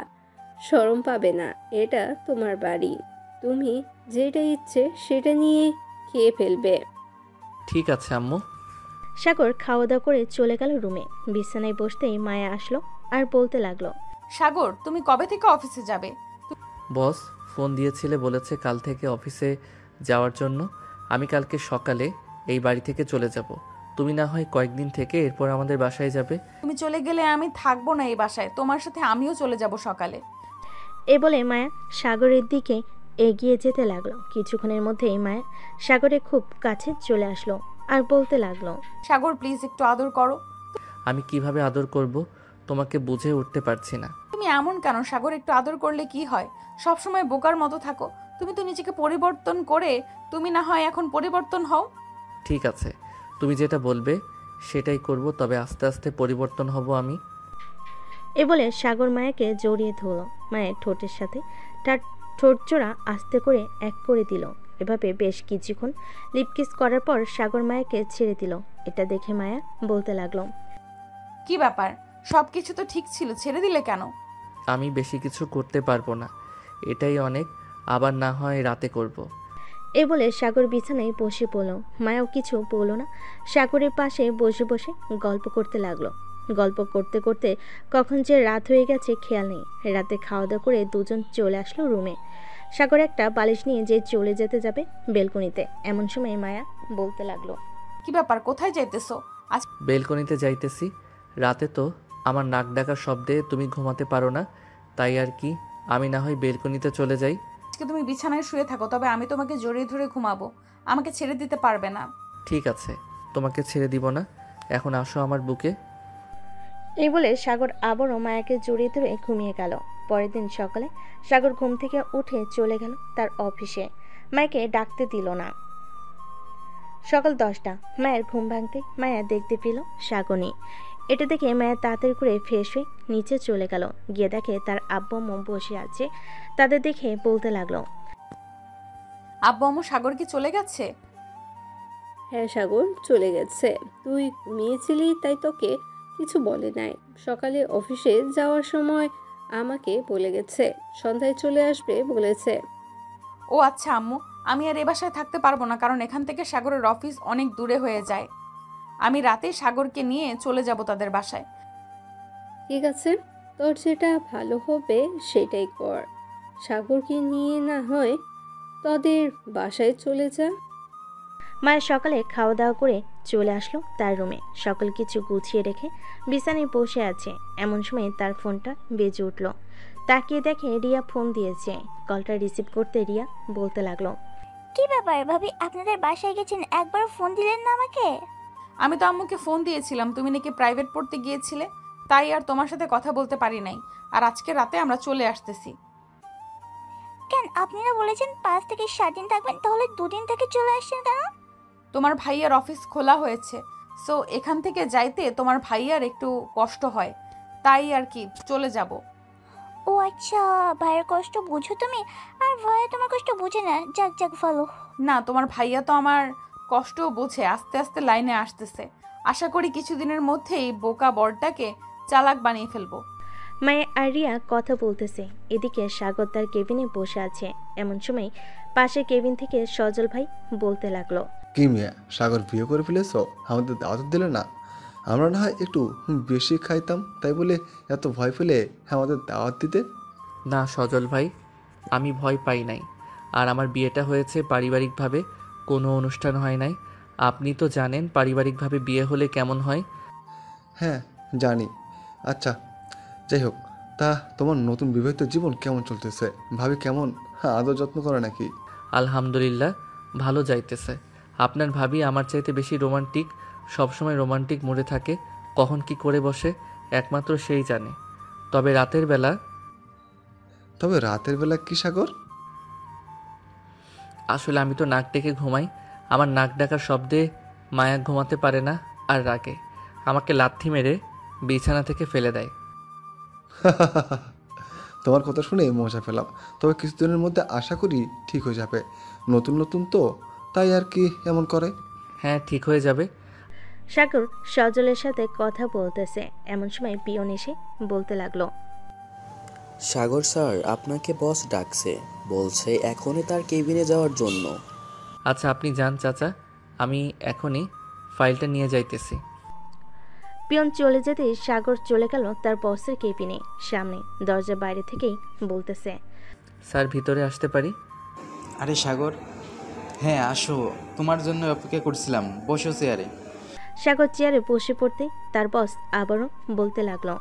শরম পাবে না, এটা তোমার বাড়ি, তুমি যেটা ইচ্ছে সেটা নিয়ে খেয়ে ফেলবে।
ঠিক আছে আম্মু।
সাগর খাওয়া দাওয়া করে চলে গেল রুমে। বিছানায় বসতেই মায়া আসলো আর বলতে লাগলো,
সাগর, তুমি কবে থেকে অফিসে যাবে?
বস ফোন দিয়েছিলে, বলেছে কাল থেকে অফিসে যাওয়ার জন্য। আমি কালকে সকালে এই বাড়ি থেকে চলে যাব। তুমি না হয় কয়েকদিন থেকে এরপর আমাদের বাসায় যাবে।
তুমি চলে গেলে আমি থাকবো না এই বাসায়, তোমার সাথে আমিও চলে যাব সকালে।
এ বলে মায়া সাগরের দিকে এগিয়ে যেতে লাগলো। কিছুক্ষণের মধ্যেই মায়া সাগরের খুব কাছে চলে আসলো আর বলতে লাগলো,
সাগর প্লিজ একটু আদর করো।
আমি কিভাবে আদর করব তোমাকে বুঝে উঠতে পারছি না।
তুমি এমন কেন সাগর? একটু আদর করলে কি হয়? সব সময় বোকার মতো থাকো। তুমি তো নিজেকে পরিবর্তন করে, তুমি না হয় এখন পরিবর্তন হও।
ঠিক আছে, তুমি যেটা বলবে সেটাই করব, তবে আস্তে আস্তে পরিবর্তন হব আমি।
এ বলে সাগর মায়াকে জড়িয়ে ধরল। মায়ের ঠোঁটের সাথে তার ঠোঁট জোড়া আস্তে করে এক করে দিল। এভাবে বেশ কিছুক্ষণ লিপকিস করার পর সাগর মায়াকে ছেড়ে দিল। এটা দেখে মায়া বলতে লাগলো,
কি ব্যাপার? সবকিছু তো ঠিক ছিল, ছেড়ে দিলে কেন?
আমি বেশি কিছু করতে পারবো না, এটাই অনেক, আবার না হয় রাতে করব।
এ বলে সাগর বিছানায় বসে পড়ল। মায়াও কিছু বলল না, সাগরের পাশে বসে বসে গল্প করতে লাগলো। গল্প করতে করতে কখন যে রাত হয়ে গেছে খেয়াল নেই। রাতে খাওয়া দাওয়া করে দুজন চলে আসলো রুমে। সাগর একটা বালিশ নিয়ে যে চলে যেতে যাবে বেলকনিতে, এমন সময় মায়া বলতে লাগলো,
কি ব্যাপার, কোথায় যাইতেছো?
বেলকনিতে যাইতেছি। রাতে তো আমার নাক ডাকার শব্দে তুমি ঘুমাতে পারো না, তাই আর কি, আমি না হয় বেলকনিতে চলে যাই।
আজকে তুমি বিছানায় শুয়ে থাকো, তবে আমি তোমাকে জড়িয়ে ধরে ঘুমাবো। আমাকে ছেড়ে দিতে পারবে না।
ঠিক আছে, তোমাকে ছেড়ে দিব না, এখন আসো আমার বুকে।
এই বলে সাগর আবারও মায়াকে জড়িয়ে ধরে ঘুমিয়ে গেল। পরের দিন সকালে সাগর ঘুম থেকে উঠে চলে গেল তার অফিসে। মায়াকে ডাকতে দিল না। সকাল 10টা, মায়ের ঘুম ভাঙতে মায়া দেখতে পেল সাগর নেই। এটা দেখে মায়া তাড়াতাড়ি করে ফ্রেশ হয়ে নিচে চলে গেল। গিয়ে দেখে তার আব্বু আম্মু বসে আছে। তাদের দেখে বলতে লাগলো,
আব্বু আম্মু সাগর কি চলে গেছে?
হ্যাঁ সাগর চলে গেছে, তুই ঘুমিয়েছিলি তাই তোকে কিছু বলে নাই। সকালে অফিসে যাওয়ার সময় আমাকে বলে গেছে, সন্ধ্যায় চলে আসবে বলেছে।
ও আচ্ছা আম্মু, আমি আর এ বাসায় থাকতে পারবো না, কারণ এখান থেকে সাগরের অফিস অনেক দূরে হয়ে যায়। আমি রাতে সাগরকে নিয়ে চলে যাব তাদের বাসায়।
ঠিক আছে, তোর যেটা ভালো হবে সেটাই কর। সাগরকে নিয়ে না হয় তোদের বাসায় চলে যা।
মায়ের সকালে খাওয়া দাওয়া করে চলে আসলো তার রুমে। সকল কিছু গুছিয়ে রেখে বিছানায় বসে আছে। এমন সময় তার ফোনটা বেজে উঠল। তাকিয়ে দেখে রিয়া ফোন দিয়েছে। কলটা রিসিভ করতে রিয়া বলতে লাগলো,
কি ব্যাপার ভাবি, আপনাদের বাসায় গেছেন, একবারও ফোন দিলেন না আমাকে?
আমি তো আম্মুকে ফোন দিয়েছিলাম, তুমি নাকি প্রাইভেট পড়তে গিয়েছিলে, তাই আর তোমার সাথে কথা বলতে পারি নাই। আর আজকে রাতে আমরা চলে আসতেছি।
কেন, আপনি না বলেছেন 5 থেকে 7 দিন থাকবেন, তাহলে 2 দিন থেকে চলে আসছেন কেন?
তোমার ভাইয়ার অফিস খোলা হয়েছে, সো এখান থেকে যাইতে তোমার ভাইয়ার একটু কষ্ট হয়, তাই আর কি চলে যাব।
ও আচ্ছা, ভাইয়ের কষ্ট বুঝো তুমি, আর ভাইয়া তোমার কষ্ট বুঝে না। যাক যাক ভালো।
না, তোমার ভাইয়া তো আমার কষ্ট বোঝে, আস্তে আস্তে লাইনে আসতেছে। আশা করি কিছুদিনের মধ্যেই বোকা বরটাকে চালাক বানিয়ে ফেলবো।
মায়া আর রিয়া কথা বলতেছে। এদিকে সাগর তার কেবিনে বসে আছে। এমন সময় পাশে কেবিন থেকে সজল ভাই বলতে লাগলো,
কি মিয়া, সাগর বিয়ে করে ফেলেছ? আমাদের দাওয়াত দিলে না? আমরা না হয় একটু বেশি খাইতাম, তাই বলে এত ভয় পেলে আমাদের দাওয়াত দিতে?
না সজল ভাই, আমি ভয় পাই নাই। আর আমার বিয়েটা হয়েছে পারিবারিকভাবে, কোনো অনুষ্ঠান হয় নাই। আপনি তো জানেন পারিবারিকভাবে বিয়ে হলে কেমন হয়।
হ্যাঁ জানি। আচ্ছা যাই হোক, তা তোমার নতুন বিবাহিত জীবন কেমন চলতেছে? ভাবি কেমন আদর যত্ন করে নাকি?
আলহামদুলিল্লাহ, ভালো যাইতেছে। আপনার ভাবি আমার চাইতে বেশি রোমান্টিক, সবসময় রোমান্টিক মোডে থাকে। কখন কি করে বসে একমাত্র সেই জানে। তবে রাতের বেলা
কি সাগর?
আসলে আমি তো নাক ডেকে ঘুমাই। আমার নাক ডাকার শব্দে মায়া ঘুমাতে পারে না, আর রাগে আমাকে লাথি মেরে বিছানা থেকে ফেলে দেয়।
তোমার কথা শুনে মজা পেলাম, তবে কিছুদিনের মধ্যে আশা করি ঠিক হয়ে যাবে। নতুন নতুন তো, তাই আর কি এমন করে।
হ্যাঁ, ঠিক হয়ে যাবে।
সাগর সজলের সাথে কথা বলতেছে, এমন সময় পিয়ন এসে বলতে লাগলো,
সাগর স্যার আপনাকে বস ডাকছে, বলছে এখনই তার কেবিনে যাওয়ার জন্য।
আচ্ছা, আপনি যান চাচা, আমি এখনই ফাইলটা নিয়ে যাইতেছি।
পিয়ন চলে যেতে সাগর চলে গেল তার বসের কেবিনে। সামনে দরজার বাইরে থেকেই বলতেছে,
স্যার ভিতরে আসতে পারি?
আরে সাগর, হ্যাঁ আসো, তোমার জন্য অপেক্ষা করছিলাম, বসো চেয়ারে।
সাগর চেয়ারে বসে পড়তে তার বস আবারও বলতে লাগলো,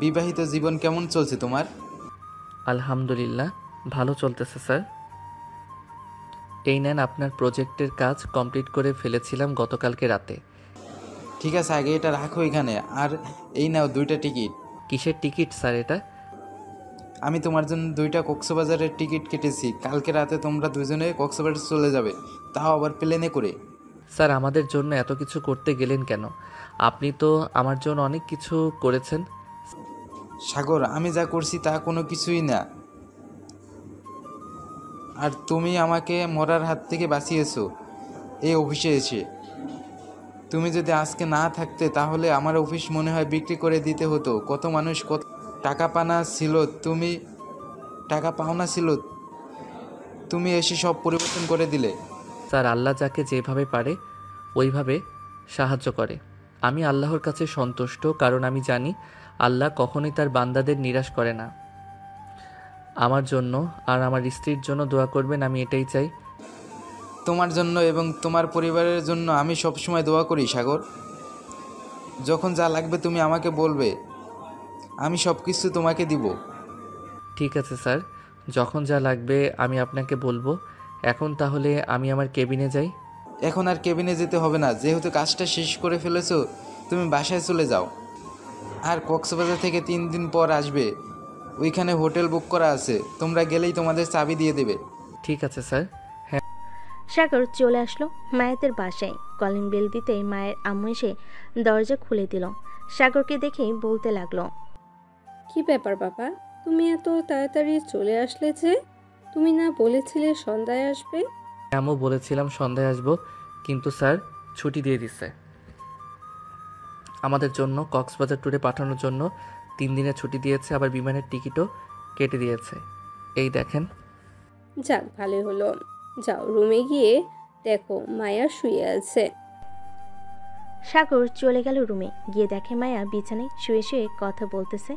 বিবাহিত জীবন কেমন চলছে তোমার?
আলহামদুলিল্লাহ, ভালো চলতেছে স্যার। এই নেন, আপনার প্রজেক্টের কাজ কমপ্লিট করে ফেলেছিলাম গতকালকে রাতে।
ঠিক আছে, আগে এটা রাখো এখানে, আর এই নাও 2টা টিকিট।
কিসের টিকিট স্যার এটা?
আমি তোমার জন্য 2টা কক্সবাজারের টিকিট কেটেছি, কালকে রাতে তোমরা দুজনে কক্সবাজার চলে যাবে, তাও আবার প্লেনে করে।
স্যার, আমাদের জন্য এত কিছু করতে গেলেন কেন? আপনি তো আমার জন্য অনেক কিছু করেছেন।
সাগর, আমি যা করছি তা কোনো কিছুই না, আর তুমি আমাকে মরার হাত থেকে বাঁচিয়েছো এই অফিসে এসে। তুমি যদি আজকে না থাকতে তাহলে আমার অফিস মনে হয় বিক্রি করে দিতে হতো। কত মানুষ কত টাকা পাওনা ছিল, তুমি এসে সব পরিবর্তন করে দিলে।
স্যার, আল্লাহ যাকে যেভাবে পারে ওইভাবে সাহায্য করে। আমি আল্লাহর কাছে সন্তুষ্ট, কারণ আমি জানি আল্লাহ কখনোই তার বান্দাদের নিরাশ করে না। আমার জন্য আর আমার স্ত্রীর জন্য দোয়া করবেন, আমি এটাই চাই।
তোমার জন্য এবং তোমার পরিবারের জন্য আমি সবসময় দোয়া করি সাগর। যখন যা লাগবে তুমি আমাকে বলবে, আমি সব কিছু তোমাকে দিব।
ঠিক আছে স্যার, যখন যা লাগবে আমি আপনাকে বলবো। এখন তাহলে আমি আমার কেবিনে যাই।
এখন আর কেবিনে যেতে হবে না, যেহেতু কাজটা শেষ করে ফেলেছো, তুমি বাসায় চলে যাও। আর কক্সবাজার থেকে 3 দিন পর আসবে, ওইখানে হোটেল বুক করা আছে, তোমরা গেলেই তোমাদের চাবি দিয়ে দেবে।
ঠিক আছে স্যার। হ্যাঁ।
সাগর চলে আসলো মায়াতের বাসায়। কলিং বেল দিতেই মায়ের আম্মু এসে দরজা খুলে দিল। সাগরকে দেখেই বলতে লাগলো,
কি ব্যাপার বাবা, তুমি এত তাড়াতাড়ি চলে আসলে যে? তুমি না বলেছিলে সন্ধ্যায় আসবে?
আমিও বলেছিলাম সন্ধ্যায় আসবো, কিন্তু স্যার ছুটি দিয়ে দিচ্ছে আমাদের জন্য। কক্সবাজার ট্যুরে পাঠানোর জন্য 3 দিনের ছুটি দিয়েছে, আবার বিমানের টিকিটও কেটে দিয়েছে। এই দেখেন।
যাক, ভালোই হলো। যাও রুমে গিয়ে দেখো মায়া শুয়ে আছে।
সাগর চলে গেল রুমে। গিয়ে দেখে মায়া বিছানায় শুয়ে শুয়ে কথা বলতেছে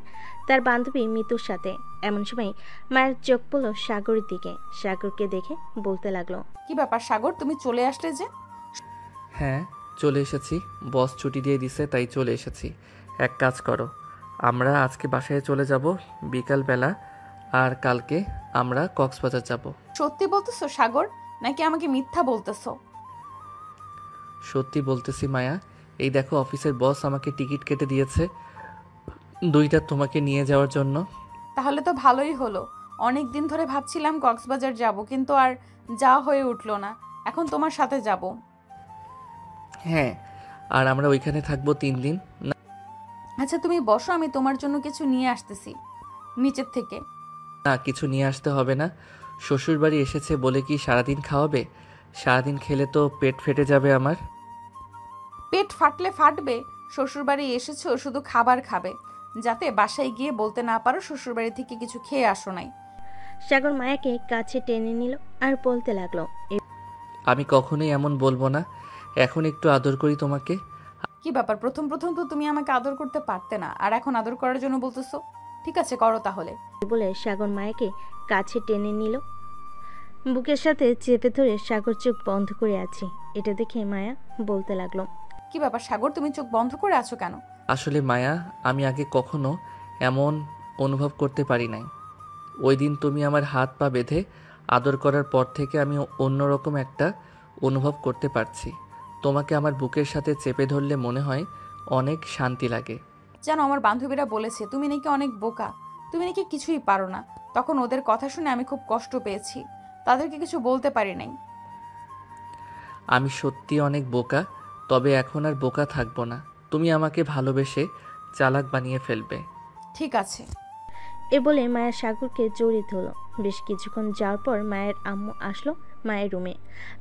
তার বান্ধবী মিতুর সাথে। এমন সময় মায়ের চোখ পড়ল সাগরের দিকে। সাগরকে দেখে বলতে লাগলো,
কি ব্যাপার সাগর, তুমি চলে আসলে যে?
হ্যাঁ, চলে এসেছি। বস ছুটি দিয়ে দিছে, তাই চলে এসেছি। এক কাজ করো, আমরা আজকে বাসায় চলে যাব বিকালবেলা, আর কালকে আমরা কক্সবাজার যাব।
সত্যি বলতেছো সাগর, নাকি আমাকে মিথ্যা বলতেছো?
সত্যি বলতেছি মায়া। এই দেখো, অফিসের বস আমাকে টিকিট কেটে দিয়েছে 2টা তোমাকে নিয়ে যাওয়ার জন্য।
তাহলে তো ভালোই হলো। অনেক দিন ধরে ভাবছিলাম কক্সবাজার যাব, কিন্তু আর যাওয়া হয়ে উঠলো না। এখন তোমার সাথে যাব।
হ্যাঁ, আর আমরা ওইখানে থাকবো 3 দিন।
আচ্ছা তুমি বসো, আমি তোমার জন্য কিছু নিয়ে আসতেছি নিচের থেকে।
না, কিছু নিয়ে আসতে হবে না। শ্বশুরবাড়ি এসেছে বলে কি সারাদিন খাওয়াবে? সারাদিন খেলে তো পেট ফেটে যাবে আমার।
পেট ফাটলে ফাটবে। শ্বশুরবাড়ি এসেছো শুধু খাবার খাবে, যাতে বাসায় গিয়ে বলতে না পারো শ্বশুরবাড়ি থেকে কিছু খেয়ে আসো নাই।
সাগর মায়াকে কাছে টেনে নিল আর বলতে লাগলো,
আমি কখনোই এমন বলবো না। এখন একটু আদর করি তোমাকে।
কি ব্যাপার, প্রথম প্রথম তো তুমি আমাকে আদর করতে পারতে না, আর এখন আদর করার জন্য বলতেছো? ঠিক আছে, করো তাহলে।
বলে সাগর মায়াকে কাছে টেনে নিল। বুকের সাথে চেপে ধরে সাগর চোখ বন্ধ করে আছে। এটা দেখে মায়া বলতে লাগলো,
কি ব্যাপার সাগর, তুমি চোখ বন্ধ করে আছো কেন?
আসলে মায়া, আমি আগে কখনো এমন অনুভব করতে পারি নাই। ওই দিন তুমি আমার হাত পা বেঁধে আদর করার পর থেকে আমি অন্যরকম একটা অনুভব করতে পারছি। তোমাকে আমার বুকের সাথে চেপে ধরলে মনে হয় অনেক শান্তি লাগে।
জানো, আমার বান্ধবীরা বলেছে তুমি নাকি অনেক বোকা, তুমি নাকি কিছুই পারো না। তখন ওদের কথা শুনে আমি খুব কষ্ট পেয়েছি, তাদেরকে কিছু বলতে পারি নাই।
আমি সত্যি অনেক বোকা, তবে এখন আর বোকা থাকবো না। তুমি আমাকে ভালোবেসে চালাক বানিয়ে ফেলবে।
ঠিক আছে।
এ বলে মায়া সাগরকে জড়িয়ে ধরল। বেশ কিছুক্ষণ যাওয়ার পর মায়ের আম্মু আসলো মায়ের রুমে।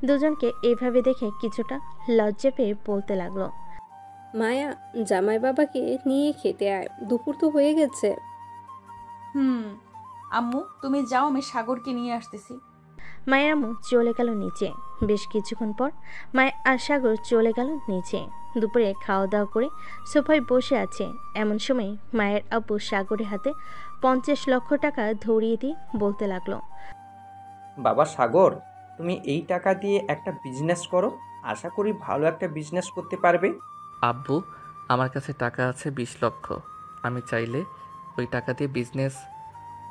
দুজনকে এইভাবে দেখে কিছুটা লজ্জা পেয়ে বলতে লাগলো,
মায়া, জামাই বাবাকে নিয়ে খেতে আয়, দুপুর তো হয়ে গেছে।
আম্মু তুমি যাও, আমি সাগরকে নিয়ে আসতেছি।
মায়ের আম্মু চলে গেল নিচে। বেশ কিছুক্ষণ পর মায়ের আর সাগর চলে গেল নিচে। দুপুরে খাওয়া দাওয়া করে সোফায় বসে আছে। এমন সময় মায়ের আব্বু সাগরের হাতে 50 লক্ষ টাকা ধরিয়ে দিয়ে বলতে লাগলো,
বাবা সাগর, তুমি এই টাকা দিয়ে একটা বিজনেস করো, আশা করি ভালো একটা বিজনেস করতে পারবে।
আব্বু, আমার কাছে টাকা আছে 20 লক্ষ। আমি চাইলে ওই টাকা দিয়ে বিজনেস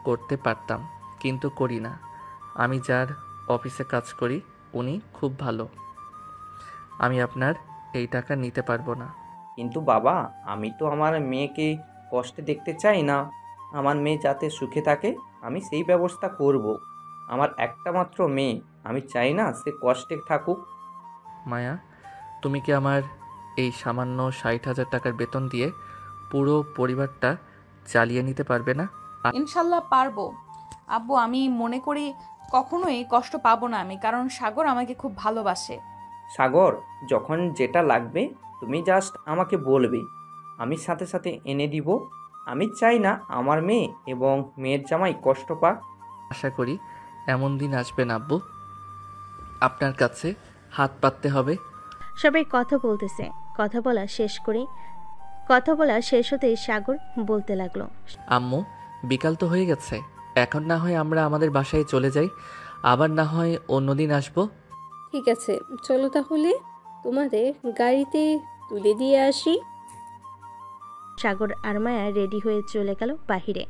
করতে পারতাম, কিন্তু করি না। আমি যার অফিসে কাজ করি উনি খুব ভালো। আমি আপনার এই টাকা নিতে পারবো না।
কিন্তু বাবা, আমি তো আমার মেয়েকে কষ্টে দেখতে চাই না। আমার মেয়ে যাতে সুখে থাকে আমি সেই ব্যবস্থা করব। আমার একটা মাত্র মেয়ে, আমি চাই না সে কষ্টে থাকুক।
মায়া, তুমি কি আমার এই সামান্য 60,000 টাকার বেতন দিয়ে পুরো পরিবারটা চালিয়ে নিতে পারবে না?
ইনশাল্লাহ পারবো আব্বু। আমি মনে করি কখনোই কষ্ট পাবো না আমি, কারণ সাগর আমাকে খুব ভালোবাসে।
সাগর, যখন যেটা লাগবে তুমি জাস্ট আমাকে বলবে, আমি সাথে সাথে এনে দিব। আমি চাই না আমার মেয়ে এবং মেয়ের জামাই কষ্ট পাক।
আশা করি এমন দিন আসবে না আব্বু, আপনার কাছে হাত পাততে হবে।
সবাই কথা বলতেছে। কথা বলা শেষ হতেই সাগর বলতে লাগলো,
আম্মু, বিকাল তো হয়ে গেছে, এখন না হয় আমরা আমাদের বাসায় চলে যাই, আবার না হয় অন্যদিন আসবো।
ঠিক আছে, চলো তাহলে তোমাদের গাড়িতে তুলে দিয়ে আসি।
সাগর আর মায়া রেডি হয়ে চলে গেল বাহিরে।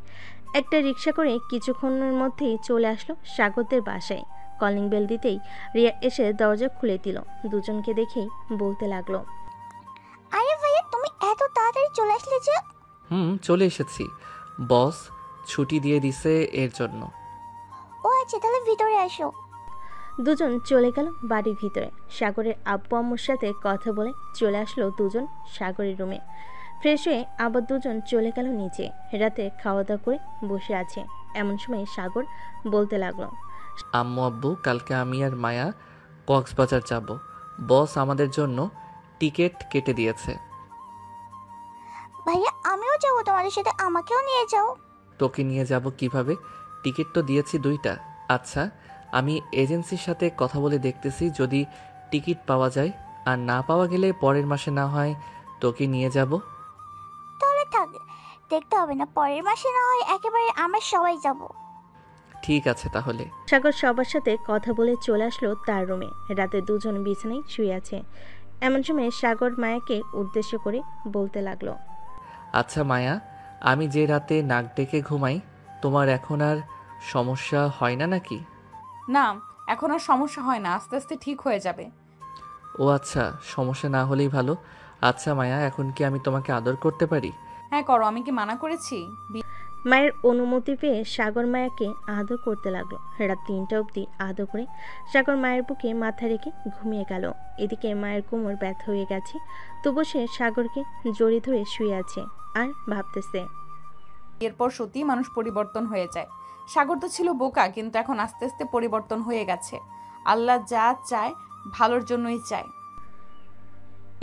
একটা রিক্সা করে কিছুক্ষণের মধ্যেই চলে আসলো সাগরদের বাসায়। কলিং বেল দিতেই রিয়া এসে দরজা খুলে দিল। দুজনকে দেখেই বলতে লাগলো,
আরে ভাইয়া, তুমি এত তাড়াতাড়ি চলে আসলে যে?
চলে এসেছি, বস ছুটি দিয়ে দিছে এর জন্য।
ও আচ্ছা, তাহলে ভিতরে আসো।
দুজন চলে গেল বাড়ির ভিতরে। সাগরের আব্বু আম্মুর সাথে কথা বলে চলে আসলো দুজন সাগরের রুমে। ফ্রেশ হয়ে আবার দুজন চলে গেল নিচে। রাতে খাওয়া দাওয়া করে বসে আছে। এমন সময় সাগর বলতে লাগলো,
আম্মু আব্বু, কালকে আমি আর মায়া কক্সবাজার যাব। বস আমাদের জন্য টিকিট কেটে দিয়েছে।
ভাইয়া, আমিও যাবো তোমাদের সাথে, আমাকেও নিয়ে যাও।
তোকে নিয়ে যাব কিভাবে? টিকিট তো দিয়েছি 2টা। আচ্ছা, আমি এজেন্সির সাথে কথা বলে দেখতেছি, যদি টিকিট পাওয়া যায়, আর না পাওয়া গেলে পরের মাসে না হয় তোকে নিয়ে যাব।
তাহলে থাক, দেখতে হবে না, পরের মাসে না হয় একেবারে আমরা সবাই যাব।
ঠিক আছে তাহলে।
সাগর সবার সাথে কথা বলে চলে আসলো তার রুমে। রাতে দুজন বিছানায় শুয়ে আছে। এমন সময় সাগর মায়াকে উদ্দেশ্য করে বলতে লাগলো,
আচ্ছা মায়া, আমি যে রাতে নাক ডেকে ঘুমাই, তোমার এখন আর সমস্যা হয় না নাকি?
না, এখন আর সমস্যা হয় না, আস্তে আস্তে ঠিক হয়ে যাবে।
ও আচ্ছা, সমস্যা না হলেই ভালো। আচ্ছা মায়া, এখন কি আমি তোমাকে আদর করতে পারি?
হ্যাঁ করো, আমি কি মানা করেছি?
মায়ের অনুমতি পেয়ে সাগর মায়াকে আদর করতে লাগলো। রাত 3টা অবধি আদর করে সাগর মায়ের বুকে মাথা রেখে ঘুমিয়ে গেল। এদিকে মায়ের কোমর ব্যথা হয়ে গেছে, তবু সে সাগরকে জড়িয়ে ধরে শুয়ে আছে আর ভাবতেছে।
এরপর সত্যি মানুষ পরিবর্তন হয়ে যায়। সাগর তো ছিল বোকা, কিন্তু এখন আস্তে আস্তে পরিবর্তন হয়ে গেছে। আল্লাহ যা চায় ভালোর জন্যই চায়।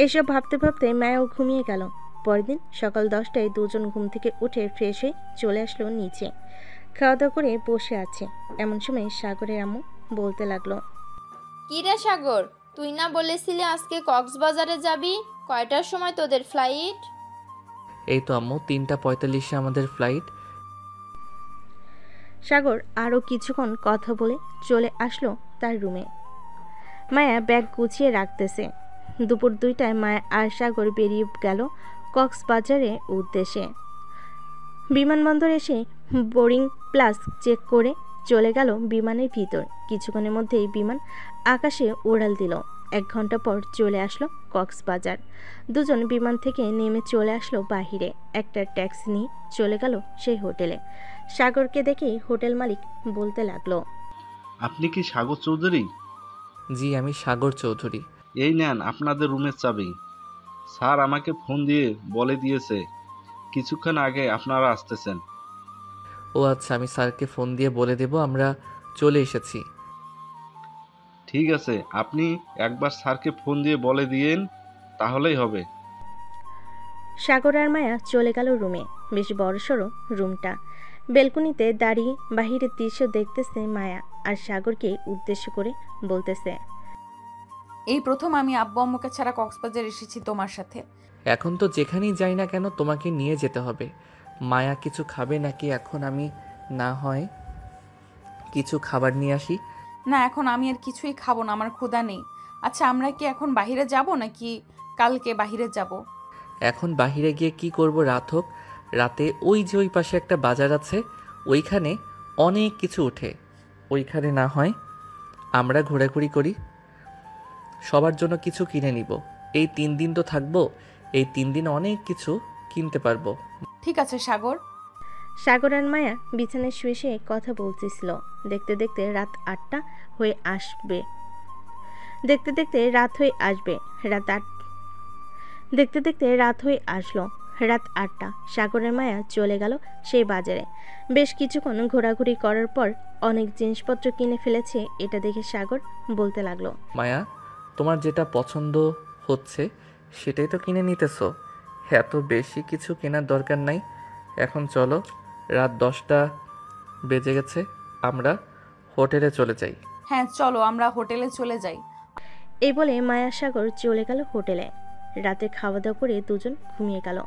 এসব ভাবতে ভাবতে মায়াও ঘুমিয়ে গেল। পরের দিন সকাল 10টায় দুজন ঘুম থেকে উঠে ফ্রেশ হয়ে চলে আসলো নিচে। খাওয়া দাওয়া করে বসে আছে। এমন সময় সাগরের আম্মু বলতে লাগলো,
কি রে সাগর, তুই না বলেছিলি আজকে কক্সবাজারে যাবি? কয়টার সময় তোদের ফ্লাইট?
এই তো আম্মু, 3:45-এ আমাদের ফ্লাইট।
সাগর আরও কিছুক্ষণ কথা বলে চলে আসলো তার রুমে। মায়া ব্যাগ গুছিয়ে রাখতেছে। দুপুর 2টায় মায়া আর সাগর বেরিয়ে গেল কক্সবাজারের উদ্দেশ্যে। বিমানবন্দরে এসে বোর্ডিং প্লাস চেক করে চলে গেল বিমানের ভিতর। কিছুক্ষণের মধ্যেই বিমান আকাশে উড়াল দিল। 1 ঘন্টা পর চলে আসলো কক্সবাজার। দুজন বিমান থেকে নেমে চলে আসলো বাহিরে। একটা ট্যাক্সি নিয়ে চলে গেল সেই হোটেলে। সাগরকে দেখেই হোটেল মালিক বলতে লাগলো,
আপনি কি সাগর চৌধুরী?
জি, আমি সাগর চৌধুরী।
এই নেন আপনাদের রুমের চাবি। স্যার আমাকে ফোন দিয়ে বলে দিয়েছে কিছুক্ষণ আগে আপনারা আসতেছেন।
ও আচ্ছা, আমি স্যারকে ফোন দিয়ে বলে দেব আমরা চলে এসেছি।
ঠিক আছে, আপনি একবার স্যারকে ফোন দিয়ে বলে দিয়েন, তাহলেই হবে।
সাগর আর মায়া চলে গেল রুমে। বেশ বড়সড় রুমটা। বেলকনিতে দাঁড়িয়ে বাহিরের দৃশ্য দেখতেছে মায়া, আর সাগরকে উদ্দেশ্য করে বলতেছে,
এই প্রথম আমি আব্বু আম্মুকে ছাড়া কক্সবাজার এসেছি তোমার সাথে।
এখন তো যেখানেই যাই না কেন তোমাকে নিয়ে যেতে হবে। মায়া কিছু খাবে নাকি এখন আমি না হয় কিছু খাবার নিয়ে আসি?
না, এখন আমি আর কিছুই খাবো না, আমার ক্ষুধা নেই। আচ্ছা, আমরা কি এখন বাইরে যাব নাকি কালকে বাইরে যাব?
এখন বাহিরে গিয়ে কি করব? রাত হোক, রাতে ওই যে ওই পাশে একটা বাজার আছে, ওইখানে অনেক কিছু ওঠে। ওইখানে না হয় আমরা ঘোরাঘুরি করি, সবার জন্য কিছু কিনে নিব। এই 3 দিন তো থাকবো, এই 3 দিন অনেক কিছু কিনতে পারবো।
ঠিক আছে সাগর।
সাগর আর মায়া বিছানায় শুয়ে শুয়ে কথা বলতেছিল। দেখতে দেখতে রাত 8টা হয়ে আসবে। দেখতে দেখতে রাত হয়ে আসবে। দেখতে দেখতে রাত হয়ে আসলো। রাত 8টা। সাগরের মায়া চলে গেল সেই বাজারে। বেশ কিছুক্ষণ ঘোরাঘুরি করার পর অনেক জিনিসপত্র কিনে ফেলেছে। এটা দেখে সাগর বলতে লাগলো,
মায়া, তোমার যেটা পছন্দ হচ্ছে সেটাই তো কিনে নিতেছো। এত বেশি কিছু কেনার দরকার নাই। এখন চলো, রাত 10টা বেজে গেছে, আমরা হোটেলে চলে যাই।
হ্যাঁ চলো, আমরা হোটেলে চলে যাই।
এই বলে মায়া সাগর চলে গেল হোটেলে। রাতে খাওয়া দাওয়া করে দুজন ঘুমিয়ে গেল।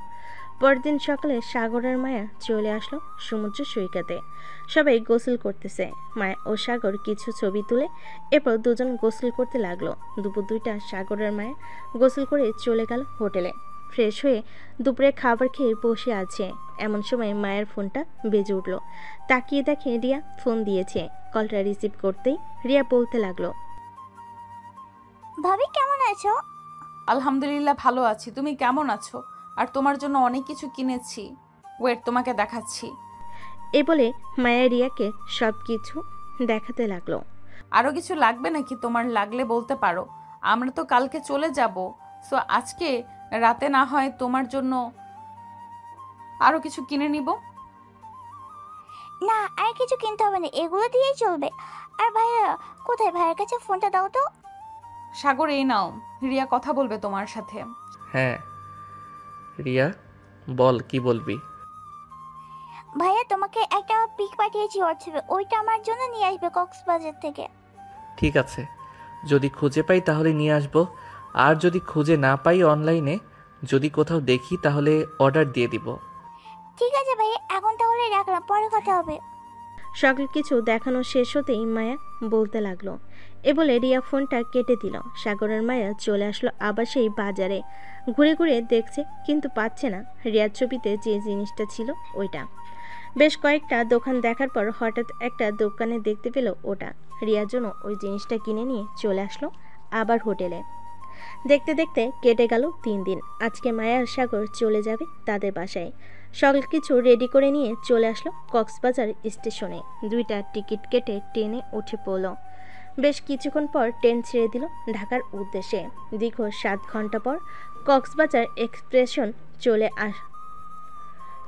পরদিন সকালে সাগর আর মায়া চলে আসলো সমুদ্র সৈকতে। সবাই গোসল করতেছে। মায়া ও সাগর কিছু ছবি তুলে এরপর দুজন গোসল করতে লাগলো। দুপুর 2টা সাগর আর মায়া গোসল করে চলে গেল হোটেলে। ফ্রেশ হয়ে দুপুরে খাবার খেয়ে বসে আছে। এমন সময় মায়ের ফোনটা বেজে উঠল। তাকিয়ে দেখে রিয়া ফোন দিয়েছে। কলটা রিসিভ করতেই রিয়া বলতে লাগলো,
ভাবি কেমন আছো?
আলহামদুলিল্লাহ ভালো আছি, তুমি কেমন আছো? আর তোমার জন্য অনেক কিছু কিনেছি, ওয়েট তোমাকে দেখাচ্ছি।
এই বলে মায়া রিয়াকে সব কিছু দেখাতে লাগলো।
আরও কিছু লাগবে নাকি? তোমার লাগলে বলতে পারো, আমরা তো কালকে চলে যাব। সো আজকে রাতে না হয় তোমার জন্য আরও কিছু কিনে নিব।
না, আর কিছু কিনতে হবে না, এগুলো দিয়েই চলবে। আর ভাইয়া কোথায়? ভাইয়ের কাছে ফোনটা দাও তো।
সাগর এই নাও, রিয়া কথা বলবে তোমার সাথে।
হ্যাঁ রিয়া, বল কি বলবি?
ভাইয়া তোমাকে একটা পিক পাঠিয়েছি হোয়াটসঅ্যাপে, ওইটা আমার জন্য নিয়ে আসবে কক্সবাজার থেকে।
ঠিক আছে, যদি খুঁজে পাই তাহলে নিয়ে আসবো, আর যদি খুঁজে না পাই অনলাইনে যদি কোথাও দেখি তাহলে অর্ডার দিয়ে দিব।
ঠিক আছে ভাইয়া, এখন তাহলে রাখলাম, পরে কথা হবে।
সকল কিছু দেখানো শেষ হতেই মায়া বলতে লাগলো। এ বলে রিয়া ফোনটা কেটে দিল। সাগরের মায়া চলে আসলো আবার সেই বাজারে। ঘুরে ঘুরে দেখছে কিন্তু পাচ্ছে না রিয়ার ছবিতে যে জিনিসটা ছিল ওইটা। বেশ কয়েকটা দোকান দেখার পর হঠাৎ একটা দোকানে দেখতে পেল ওটা। রিয়ার জন্য ওই জিনিসটা কিনে নিয়ে চলে আসলো আবার হোটেলে। দেখতে দেখতে কেটে গেল 3 দিন। আজকে মায়া আর সাগর চলে যাবে তাদের বাসায়। সকল কিছু রেডি করে নিয়ে চলে আসলো কক্সবাজার স্টেশনে। 2টা টিকিট কেটে ট্রেনে উঠে পড়ল। বেশ কিছুক্ষণ পর ট্রেন ছেড়ে দিল ঢাকার উদ্দেশ্যে। দীর্ঘ 7 ঘন্টা পর কক্সবাজার এক্সপ্রেশন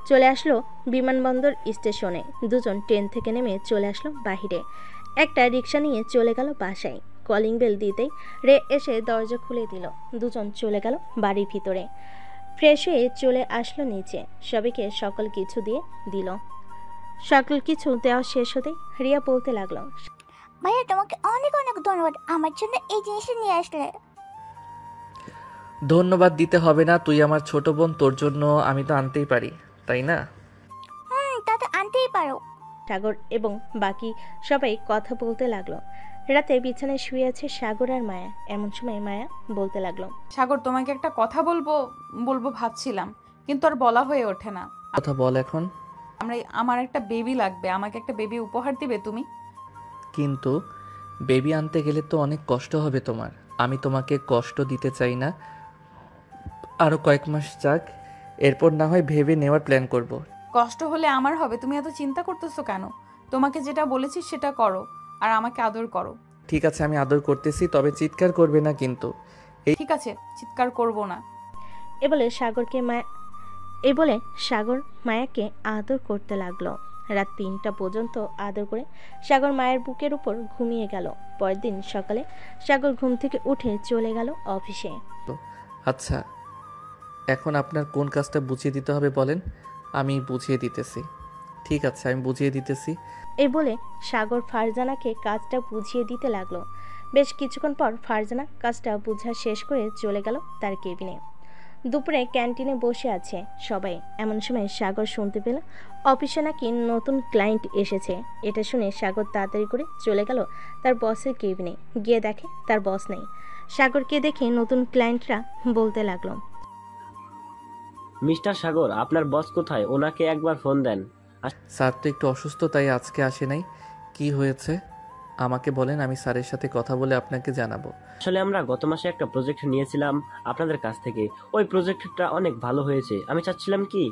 চলে আসলো বিমানবন্দর স্টেশনে। দুজন ট্রেন থেকে নেমে চলে আসলো বাহিরে। একটা রিক্সা নিয়ে চলে গেল বাসায়। কলিং বেল দিতেই রে এসে দরজা খুলে দিল। দুজন চলে গেল বাড়ির ভিতরে। ফ্রেশ হয়ে চলে আসলো নিচে। সবাইকে সকল কিছু দিয়ে দিল। সকল কিছু দেওয়া শেষ হতেই রিয়া বলতে লাগলো,
ভাইয়া তোমাকে অনেক অনেক ধন্যবাদ, আমার জন্য এই জিনিসটা নিয়ে আসলে।
ধন্যবাদ দিতে হবে না, তুই আমার ছোট বোন, তোর জন্য আমি তো আনতেই পারি, তাই না?
তা তো আনতেই পারো।
সাগর এবং বাকি সবাই কথা বলতে লাগলো। রাতে বিছানায় শুয়ে আছে সাগর আর মায়া। এমন সময় মায়া বলতে লাগলো,
সাগর তোমাকে একটা কথা বলবো ভাবছিলাম, কিন্তু আর বলা হয়ে ওঠে না।
কথা বল এখন।
আমার একটা বেবি লাগবে, আমাকে একটা বেবি উপহার দিবে তুমি?
কিন্তু বেবি আনতে গেলে তো অনেক কষ্ট হবে তোমার। আমি তোমাকে কষ্ট দিতে চাই না। আরও কয়েক মাস যাক, এরপর না হয় ভেবে নেওয়ার প্ল্যান করব।
কষ্ট হলে আমার হবে, তুমি এত চিন্তা করতেছো কেন? তোমাকে যেটা বলেছি সেটা করো, আর আমাকে আদর করো।
ঠিক আছে, আমি আদর করতেছি, তবে চিৎকার করবে না কিন্তু।
ঠিক আছে, চিৎকার করব না।
এ বলে সাগরকে এই বলে সাগর মায়াকে আদর করতে লাগলো। রাত 3টা পর্যন্ত আদর করে সাগর মায়ের বুকের উপর ঘুমিয়ে গেল। পরের দিন সকালে সাগর ঘুম থেকে উঠে চলে গেল অফিসে।
আচ্ছা, এখন আপনার কোন কাজটা বুঝিয়ে দিতে হবে বলেন, আমি বুঝিয়ে দিতেছি। ঠিক আছে, আমি বুঝিয়ে দিতেছি।
এই বলে সাগর ফারজানাকে কাজটা বুঝিয়ে দিতে লাগলো। বেশ কিছুক্ষণ পর ফারজানা কাজটা বোঝা শেষ করে চলে গেল তার কেবিনে। দুপুরে ক্যান্টিনে বসে আছে সবাই। এমন সময় সাগর শুনতে পেল অফিসে নাকি নতুন ক্লায়েন্ট এসেছে। এটা শুনে সাগর তাড়াতাড়ি করে চলে গেল তার বসের কেবিনে। গিয়ে দেখে তার বস নেই। সাগরকে দেখে নতুন ক্লায়েন্টরা বলতে লাগলো,
মিস্টার সাগর, আপনার বস কোথায়? ওনাকে একবার ফোন দেন।
স্যার তো একটু অসুস্থ, তাই আজকে আসে নাই। কি হয়েছে আমাকে বলেন, আমি স্যারের সাথে কথা বলে আপনাকে জানাবো।
আসলে আমরা গত মাসে একটা প্রজেক্ট নিয়েছিলাম আপনাদের কাছ থেকে। ওই প্রজেক্টটা অনেক ভালো হয়েছে। আমি চাচ্ছিলাম কি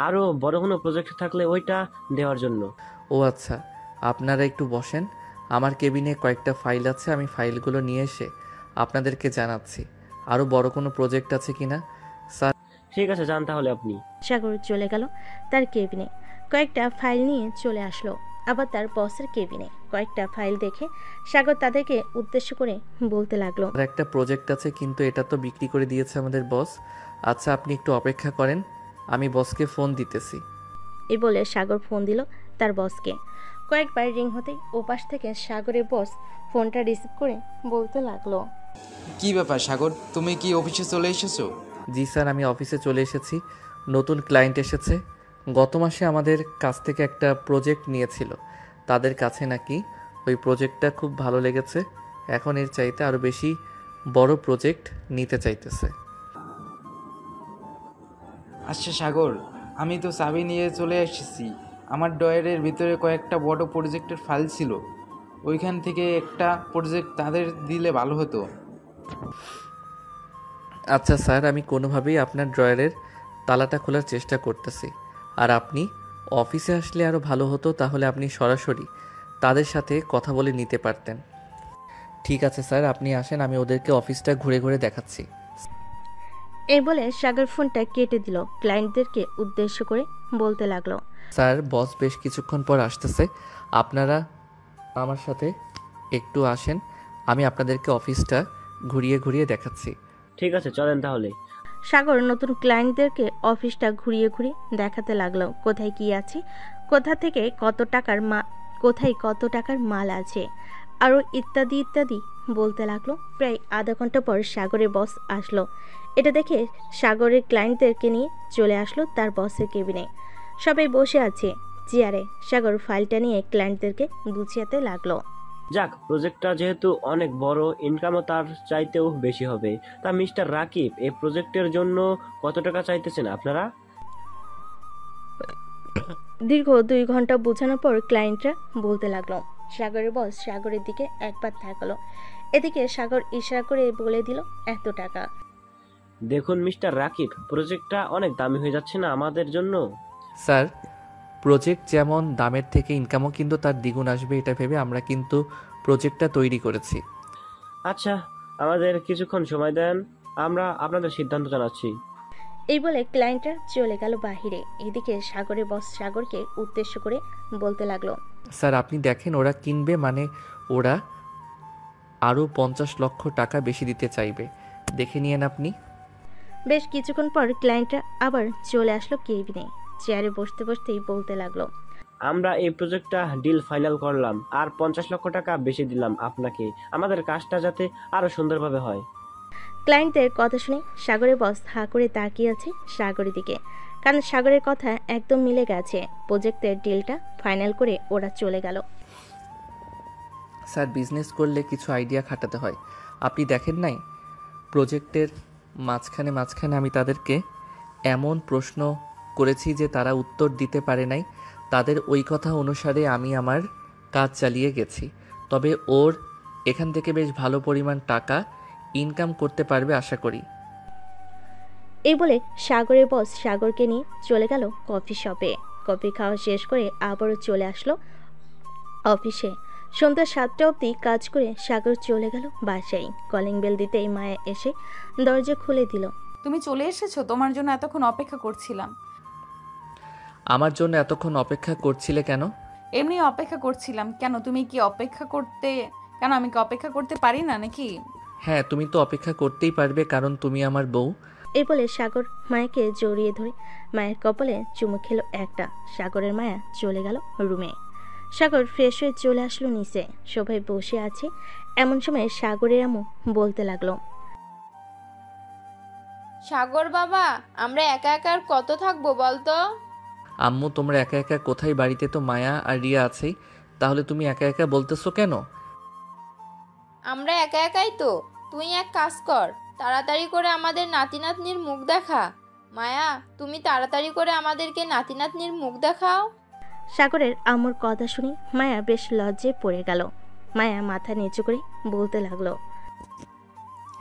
আরও বড় কোনো প্রজেক্ট থাকলে ওইটা দেওয়ার জন্য।
ও আচ্ছা, আপনারা একটু বসেন। আমার কেবিনে কয়েকটা ফাইল আছে, আমি ফাইলগুলো নিয়ে এসে আপনাদেরকে জানাচ্ছি আরও বড় কোনো প্রজেক্ট আছে কিনা। স্যার
ঠিক আছে, যান তাহলে আপনি।
সাগর চলে গেল তার কেবিনে। কয়েকটা ফাইল নিয়ে চলে আসলো আবার তার বসের কেবিনে। কয়েকটা ফাইল দেখে সাগর তাদেরকে উদ্দেশ্য করে বলতে লাগলো,
আর একটা প্রজেক্ট আছে, কিন্তু এটা তো বিক্রি করে দিয়েছে আমাদের বস। আচ্ছা, আপনি একটু অপেক্ষা করেন, আমি বসকে ফোন দিতেছি।
এই বলে সাগর ফোন দিল তার বসকে। কয়েকবার রিং হতেই ওপাশ থেকে সাগরের বস ফোনটা রিসিভ করে বলতে লাগলো,
কি ব্যাপার সাগর, তুমি কি অফিসে চলে এসেছো?
জি স্যার, আমি অফিসে চলে এসেছি। নতুন ক্লায়েন্ট এসেছে। গত মাসে আমাদের কাছ থেকে একটা প্রজেক্ট নিয়েছিল। তাদের কাছে নাকি ওই প্রজেক্টটা খুব ভালো লেগেছে। এখন এর চাইতে আরও বেশি বড় প্রজেক্ট নিতে চাইতেছে।
আচ্ছা সাগর, আমি তো চাবি নিয়ে চলে এসেছি। আমার ড্রয়ারের ভিতরে কয়েকটা বড় প্রজেক্টের ফাইল ছিল। ওইখান থেকে একটা প্রজেক্ট তাদের দিলে ভালো হতো।
আচ্ছা স্যার, আমি কোনোভাবেই আপনার ড্রয়ারের তালাটা খোলার চেষ্টা করতেছি। আর আপনি অফিসে আসলে আরও ভালো হতো, তাহলে আপনি সরাসরি তাদের সাথে কথা বলে নিতে পারতেন। ঠিক আছে স্যার, আপনি আসেন, আমি ওদেরকে অফিসটা ঘুরে ঘুরে দেখাচ্ছি।
এই বলে সাগর ফোনটা কেটে দিল। ক্লায়েন্টদেরকে উদ্দেশ্য করে বলতে লাগলো,
স্যার, বস বেশ কিছুক্ষণ পর আসতেছে। আপনারা আমার সাথে একটু আসেন, আমি আপনাদেরকে অফিসটা ঘুরিয়ে ঘুরিয়ে দেখাচ্ছি।
ঠিক আছে, চলেন তাহলে।
সাগর নতুন ক্লায়েন্টদেরকে অফিসটা ঘুরিয়ে ঘুরিয়ে দেখাতে লাগলো। কোথায় কি আছে, কোথায় কত টাকার মাল আছে, আরও ইত্যাদি ইত্যাদি বলতে লাগলো। প্রায় আধা ঘন্টা পর সাগরের বস আসলো। এটা দেখে সাগরের ক্লায়েন্টদেরকে নিয়ে চলে আসলো তার বসের কেবিনে। সবাই বসে আছে চেয়ারে। সাগর ফাইলটা নিয়ে ক্লায়েন্টদেরকে বুঝিয়াতে লাগলো,
যাক, প্রজেক্টটা যেহেতু অনেক বড়, ইনকামও তার চাইতেও বেশি হবে। তা মিস্টার রাকিব, এই প্রজেক্টের জন্য কত টাকা চাইতেছেন আপনারা?
দীর্ঘ 2 ঘন্টা বোঝানোর পর ক্লায়েন্টরা বলতে লাগলো। সাগরের বস সাগরের দিকে একবার তাকালো। এদিকে সাগর ইশারা করে বলে দিল, এত টাকা।
দেখুন মিস্টার রাকিব, প্রজেক্টটা অনেক দামি হয়ে যাচ্ছে না আমাদের জন্য?
স্যার, প্রজেক্ট যেমন দামের থেকে ইনকামও কিন্তু তার দ্বিগুণ আসবে, এটা ভেবে আমরা কিন্তু প্রজেক্টটা তৈরি করেছি।
আচ্ছা, আমাদের কিছুক্ষণ সময় দেন, আমরা আপনাদের সিদ্ধান্ত জানাচ্ছি।
এই বলে ক্লায়েন্টরা চলে গেল বাহিরে। এদিকে সাগরের বস সাগরকে উদ্দেশ্য করে বলতে লাগলো,
স্যার, আপনি দেখেন, ওরা কিনবে মানে ওরা আরও 50 লক্ষ টাকা বেশি দিতে চাইবে, দেখে নিয়েন আপনি।
বেশ কিছুক্ষণ পর ক্লায়েন্টরা আবার চলে আসলো কেবিনে। চেয়ারে বসতে বসতেই বলতে লাগলো,
আমরা এই প্রজেক্টটা ডিল ফাইনাল করলাম, আর 50 লক্ষ টাকা বেশি দিলাম আপনাকে, আমাদের কাজটা যাতে আরো সুন্দরভাবে হয়।
ক্লায়েন্টদের কথা শুনে সাগরের বস হা করে তাকিয়ে আছে সাগরের দিকে, কারণ সাগরের কথা একদম মিলে গেছে। প্রজেক্টের ডিলটা ফাইনাল করে ওরা চলে গেল।
স্যার, বিজনেস করলে কিছু আইডিয়া খাটাতে হয়। আপনি দেখেন নাই, প্রজেক্টের মাঝখানে আমি তাদেরকে এমন প্রশ্ন করেছি যে তারা উত্তর দিতে পারে নাই। তাদের ওই কথা অনুসারে আমি আমার কাজ চালিয়ে গেছি। তবে ওর এখান থেকে বেশ ভালো পরিমাণ টাকা ইনকাম করতে পারবে আশা করি।
এই বলে সাগরের বস সাগরকে নিয়ে চলে গেল কফি শপে। কফি খাওয়া শেষ করে আবারও চলে আসলো অফিসে। সন্ধ্যা 7টা অবধি কাজ করে সাগর চলে গেল বাসায়। কলিং বেল দিতেই মায়া এসে দরজা খুলে দিল।
তুমি চলে এসেছো? তোমার জন্য এতক্ষণ অপেক্ষা করছিলাম।
আমার জন্য এতক্ষণ অপেক্ষা করছিলে কেন?
এমনি অপেক্ষা করছিলাম। কেন, তুমি কি অপেক্ষা করতে, কেন আমি কি অপেক্ষা করতে পারি না নাকি?
হ্যাঁ, তুমি তো অপেক্ষা করতেই পারবে, কারণ তুমি আমার বউ।
এই বলে সাগর মায়াকে জড়িয়ে ধরে মায়ের কপালে চুমু খেলো একটা। সাগরের মায়া চলে গেল রুমে। সাগর ফ্রেশ হয়ে চলে আসলো নিচে। সবাই বসে আছে, এমন সময় সাগরের আম্মু বলতে লাগলো,
সাগর বাবা, আমরা একা একা আর কত থাকবো বলতো?
আম্মু, তোমরা একা একা কোথায়? বাড়িতে তো মায়া আর রিয়া আছেই, তাহলে তুমি একা একা বলতেছো কেন?
আমরা একা একাই তো। তুই এক কাজ কর, তাড়াতাড়ি করে আমাদের নাতি নাতনির মুখ দেখা। মায়া, তুমি তাড়াতাড়ি করে আমাদেরকে নাতি নাতনির মুখ দেখাও।
সাগরের আম্মুর কথা শুনে মায়া বেশ লজ্জায় পড়ে গেল। মায়া মাথা নিচু করে বলতে লাগলো,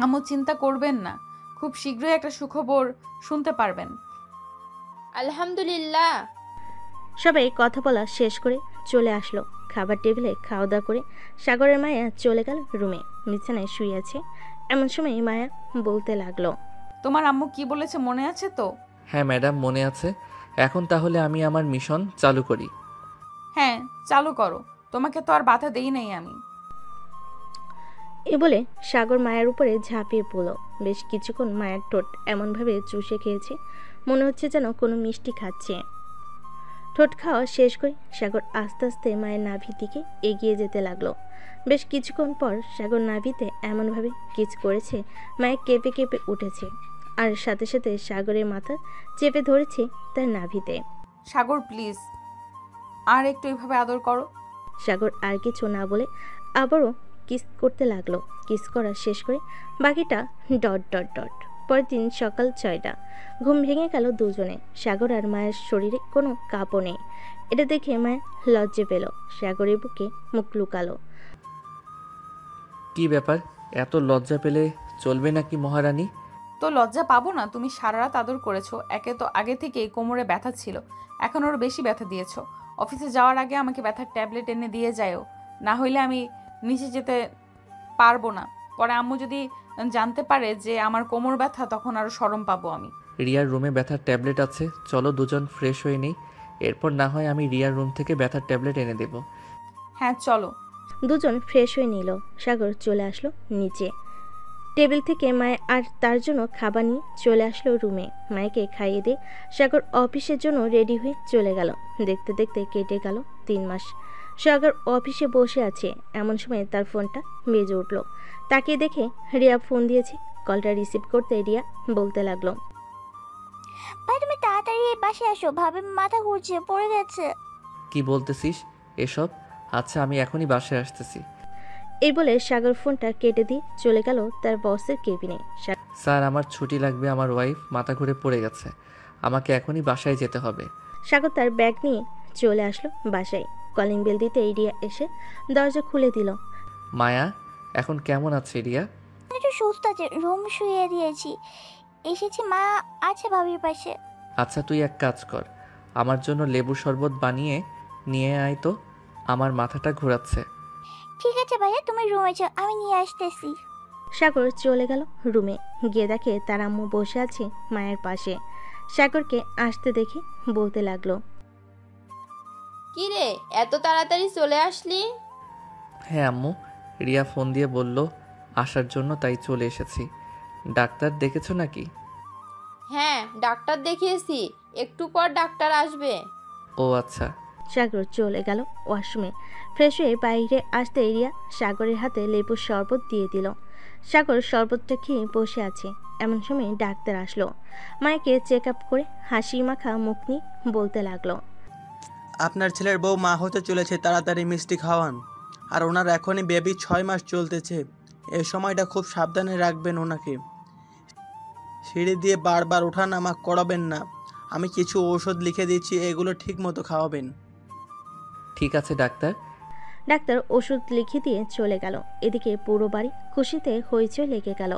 আম্মু চিন্তা করবেন না, খুব শীঘ্রই একটা সুখবর শুনতে পারবেন।
আলহামদুলিল্লাহ।
সবাই কথা বলা শেষ করে চলে আসলো। খাবার টেবিলে খাওয়া দাওয়া করে সাগরের মায়া চলে গেল রুমে। বিছানায় শুয়ে আছে, এমন সময় মায়া বলতে লাগলো,
তোমার আম্মু কি বলেছে মনে আছে তো?
হ্যাঁ ম্যাডাম, মনে আছে। এখন তাহলে আমি আমার মিশন চালু করি।
হ্যাঁ, চালু করো, তোমাকে তো আর বাধা দেই নাই আমি।
এ বলে সাগর মায়ের উপরে ঝাঁপিয়ে পড়ল। বেশ কিছুক্ষণ মায়ের ঠোঁট এমনভাবে চুষে খেয়েছে, মনে হচ্ছে যেন কোনো মিষ্টি খাচ্ছে। ঠোঁট খাওয়া শেষ করে সাগর আস্তে আস্তে মায়ের নাভির দিকে এগিয়ে যেতে লাগলো। বেশ কিছুক্ষণ পর সাগর নাভিতে এমনভাবে কিস করেছে, মায়ের কেঁপে কেঁপে উঠেছে, আর সাথে সাথে সাগরের মাথা চেপে ধরেছে তার নাভিতে।
সাগর প্লিজ, আর একটু এভাবে আদর করো।
সাগর আর কিছু না বলে আবারও কিস করতে লাগলো। কিস করা শেষ করে বাকিটা ডট ডট ডট। পরের দিন সকাল 6টা। ঘুম ভেঙে গেল দুজনে। সাগর আর মায়ের শরীরে কোনো কাঁপও নেই। এটা দেখে মায়া লজ্জে পেল। সাগরের বুকে মুখ লুকালো।
কি ব্যাপার, এত লজ্জা পেলে চলবে নাকি মহারানী?
তো লজ্জা পাবো না? তুমি সারা রাত আদর করেছো। একে তো আগে থেকেই কোমরে ব্যথা ছিল, এখন আরও বেশি ব্যথা দিয়েছো। অফিসে যাওয়ার আগে আমাকে ব্যথার ট্যাবলেট এনে দিয়ে যাও, না হইলে আমি নিচে যেতে পারবো না। পরে আম্মু যদি জানতে পারে যে আমার কোমর ব্যথা, তখন আরও শরম পাবো আমি।
রিয়ার রুমে ব্যথার ট্যাবলেট আছে, চলো দুজন ফ্রেশ হয়ে নেই, এরপর না হয় আমি রিয়ার রুম থেকে ব্যথার ট্যাবলেট এনে দেব।
হ্যাঁ চলো।
দুজন ফ্রেশ হয়ে নিল। সাগর চলে আসলো নিচে। টেবিল থেকে মায়া আর তার জন্য খাবার নিয়ে চলে আসলো রুমে। মায়াকে খাইয়ে দিয়ে সাগর অফিসের জন্য রেডি হয়ে চলে গেল। দেখতে দেখতে কেটে গেল 3 মাস। সাগর অফিসে বসে আছে, এমন সময় তার ফোনটা বেজে উঠল। তাকে দেখে রিয়া ফোন দিয়েছে। কলটা রিসিভ করতে রিয়া বলতে লাগলো,
ভাই তুমি তাড়াতাড়ি এই পাশে আসো, ভাবে মাথা ঘুরছে, পড়ে গেছে।
কি বলতেছিস এসব? আচ্ছা, আমি এখনই বাসায় আসতেছি।
এই বলে সাগর ফোনটা কেটে দিয়ে চলে গেল তার বসের কেবিনে।
স্যার, আমার ছুটি লাগবে, আমার ওয়াইফ মাথা ঘুরে পড়ে গেছে, আমাকে এখনই বাসায় যেতে হবে।
সাগর তার ব্যাগ নিয়ে চলে আসলো বাসায়। কলিং বেল দিতে রিয়া এসে দরজা খুলে দিল।
মায়া, এখন কেমন আছে রিয়া?
একটু সুস্থ আছে, রুম শুয়ে দিয়েছি, এসেছি, মা আছে ভাবির পাশে।
আচ্ছা, তুই এক কাজ কর, আমার জন্য লেবু শরবত বানিয়ে নিয়ে আয় তো, আমার মাথাটা ঘোরাচ্ছে।
ঠিক আছে ভাইয়া, তুমি রুমে যাও, আমি নিয়ে আসতেছি।
সাগর চলে গেল রুমে। গিয়ে দেখে তার আম্মু বসে আছে মায়ের পাশে। সাগরকে আসতে দেখে বলতে লাগলো,
কি রে, এত তাড়াতাড়ি চলে আসলি?
হ্যাঁ আম্মু, রিয়া ফোন দিয়ে বলল আসার জন্য, তাই চলে এসেছি। ডাক্তার দেখেছো নাকি?
হ্যাঁ, ডাক্তার দেখিয়েছি, একটু পর ডাক্তার আসবে।
ও আচ্ছা।
সাগর চলে গেল ওয়াশরুমে। ফ্রেশ হয়ে বাইরে আসতে রিয়া সাগরের হাতে লেবুর শরবত দিয়ে দিল। সাগর শরবতটা খেয়ে বসে আছে, এমন সময় ডাক্তার আসলো। মায়াকে চেক আপ করে হাসি মাখা মুখ নিয়ে বলতে লাগলো,
আপনার ছেলের বউ মা হতে চলেছে, তাড়াতাড়ি মিষ্টি খাওয়ান। আর ওনার এখনই বেবি 6 মাস চলতেছে, এই সময়টা খুব সাবধানে রাখবেন ওনাকে। সিঁড়ি দিয়ে বারবার ওঠানামা করাবেন না। আমি কিছু ঔষধ লিখে দিচ্ছি, এগুলো ঠিক মতো খাওয়াবেন।
ঠিক আছে ডাক্তার।
ডাক্তার ওষুধ লিখে দিয়ে চলে গেল। এদিকে পুরো বাড়ি খুশিতে হইচই লেগে গেল।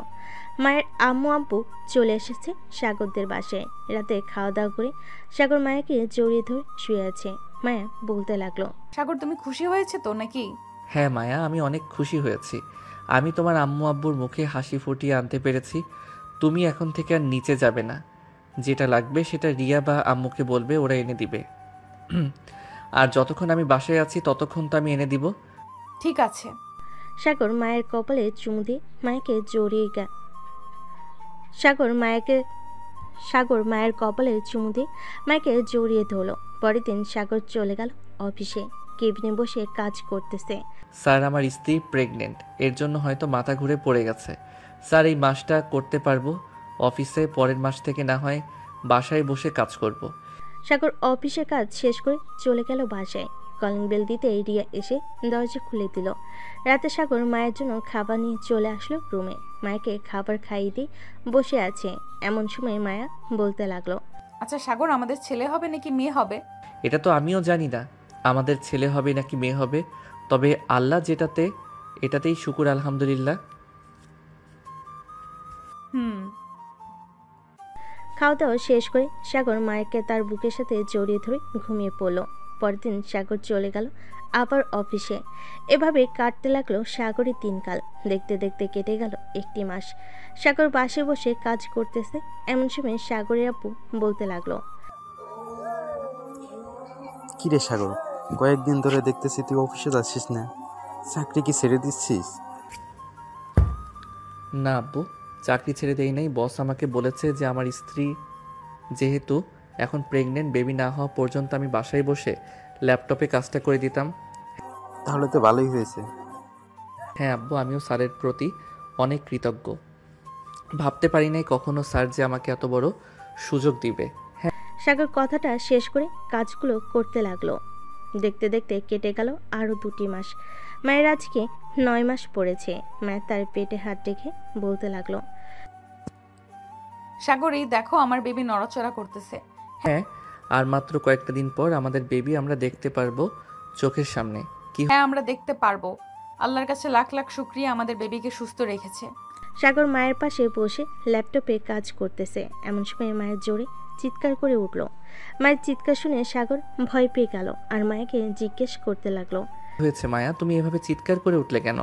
মায়ের আম্মু আব্বু চলে এসেছে সাগরদের বাসায়। রাতে খাওয়া দাওয়া করে সাগর মায়াকে জড়িয়ে ধরে শুয়ে আছে। মায়া বলতে লাগলো,
সাগর তুমি খুশি হয়েছে তো নাকি?
হ্যাঁ মায়া, আমি অনেক খুশি হয়েছি। আমি তোমার আম্মু আব্বুর মুখে হাসি ফুটিয়ে আনতে পেরেছি। তুমি এখন থেকে আর নিচে যাবে না, যেটা লাগবে সেটা রিয়া বা আম্মুকে বলবে, ওরা এনে দিবে। আর যতক্ষণ আমি বাসায় আছি ততক্ষণ তো আমি এনে দিব।
ঠিক আছে।
সাগর মায়ের কপালে চুমু দিয়ে মায়াকে জড়িয়ে সাগর মায়ের কপালে চুমু দিয়ে মায়াকে জড়িয়ে ধরলো। পরের দিন সাগর চলে গেল অফিসে। কেবিনে বসে কাজ করতেছে।
স্যার, আমার স্ত্রী প্রেগনেন্ট, এর জন্য হয়তো মাথা ঘুরে পড়ে গেছে। স্যার, এই মাসটা করতে পারবো অফিসে, পরের মাস থেকে না হয় বাসায় বসে কাজ করব।
সাগর অফিসে কাজ শেষ করে চলে গেল বাসায়। কলিং বেল দিতে রিয়া এসে দরজা খুলে দিল। রাতে সাগর মায়ের জন্য খাবার নিয়ে চলে আসলো রুমে। মায়াকে খাবার খাইয়ে দিয়ে বসে আছে। এমন সময় মায়া বলতে লাগলো,
আচ্ছা সাগর, আমাদের ছেলে হবে নাকি মেয়ে হবে?
এটা তো আমিও জানি না আমাদের ছেলে হবে নাকি মেয়ে হবে, তবে আল্লাহ এটাতেই শুকুর আলহামদুলিল্লাহ।
খাওয়া দাওয়া শেষ করে সাগর মায়াকে তার বুকের সাথে জড়িয়ে ধরে ঘুমিয়ে পড়ল। পরের দিন সাগর চলে গেল আবার অফিসে। এভাবে কাটতে লাগলো সাগরের দিনকাল। দেখতে দেখতে কেটে গেল 1 মাস। সাগর বাসে বসে কাজ করতেছে। এমন সময় সাগরের আপু বলতে লাগলো,
কিরে সাগর, কয়েকদিন ধরে দেখতেছি তুই অফিসে যাচ্ছিস না, চাকরি কি ছেড়ে দিচ্ছিস?
না আব্বু, চাকরি ছেড়ে দেই নাই। বস আমাকে বলেছে যে আমার স্ত্রী যেহেতু এখন প্রেগনেন্ট, বেবি না হওয়া পর্যন্ত আমি বাসায় বসে ল্যাপটপে কাজটা করে দিতাম।
তাহলে তো ভালোই হয়েছে।
হ্যাঁ আব্বু, আমিও স্যারের প্রতি অনেক কৃতজ্ঞ। ভাবতে পারি নাই কখনো স্যার যে আমাকে এত বড় সুযোগ দিবে।
সাগর কথাটা শেষ করে কাজগুলো করতে লাগলো। দেখতে দেখতে কেটে গেল আরও 2 মাস। মায়ের আজকে 9 মাস পড়েছে। মায়ের তার পেটে হাত রেখে বলতে লাগলো,
সাগর, এই দেখো আমার বেবি নড়াচড়া করতেছে।
হ্যাঁ, আর মাত্র কয়েকটা দিন পর আমাদের বেবি আমরা দেখতে পারবো চোখের সামনে। কি?
হ্যাঁ, আমরা দেখতে পারবো। আল্লাহর কাছে লাখ লাখ শুকরিয়া আমাদের বেবিকে সুস্থ রেখেছে।
সাগর মায়ের পাশে বসে ল্যাপটপে কাজ করতেছে। এমন সময় মায়ের জোরে চিৎকার করে উঠল। মায়ের চিৎকার শুনে সাগর ভয় পেয়ে গেল আর মায়াকে জিজ্ঞেস করতে লাগলো,
হয়েছে মায়া, তুমি এভাবে চিৎকার করে উঠলে কেন?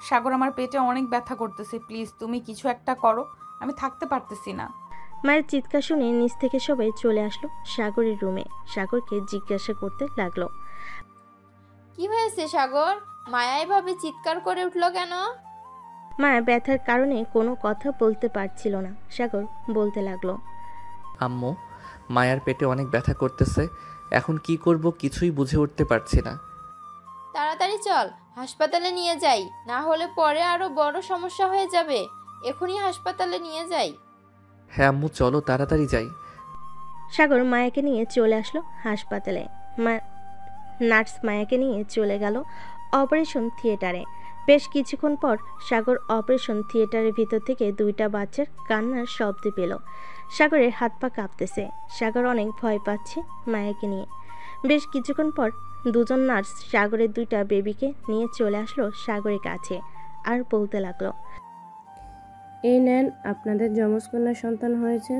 সাগর, আমার পেটে অনেক ব্যথা করতেছে, প্লিজ তুমি কিছু একটা করো, আমি থাকতে পারতেছি না।
মায়ের চিৎকার শুনে নিচ থেকে সবাই চলে আসলো সাগরের রুমে। সাগরকে জিজ্ঞাসা করতে লাগলো,
কি হয়েছে সাগর? মায়া এভাবে চিৎকার করে উঠলো কেন?
মায়া ব্যথার কারণে কোনো কথা বলতে পারছিল না। সাগর বলতে লাগলো,
আম্মু, মায়ার পেটে অনেক ব্যথা করতেছে, এখন কি করব কিছুই বুঝে উঠতে পারছি না।
তাড়াতাড়ি চল, হাসপাতালে নিয়ে যাই, না হলে পরে আরো বড় সমস্যা হয়ে যাবে। এখনই হাসপাতালে নিয়ে যাই।
হ্যাঁ আম্মু, চলো তাড়াতাড়ি যাই।
সাগর মায়াকে নিয়ে চলে আসলো হাসপাতালে। নার্স মায়াকে নিয়ে চলে গেল অপারেশন থিয়েটারে। বেশ কিছুক্ষণ পর সাগর অপারেশন থিয়েটারের ভিতর থেকে 2টা বাচ্চার কান্নার শব্দ পেল। সাগরের হাত পা কাঁপতেছে। সাগর অনেক ভয় পাচ্ছে মায়াকে নিয়ে। বেশ কিছুক্ষণ পর 2জন নার্স সাগরের 2টা বেবিকে নিয়ে চলে আসলো সাগরের কাছে আর বলতে লাগলো,
এই নেন, আপনাদের যমজ কন্যা সন্তান হয়েছে।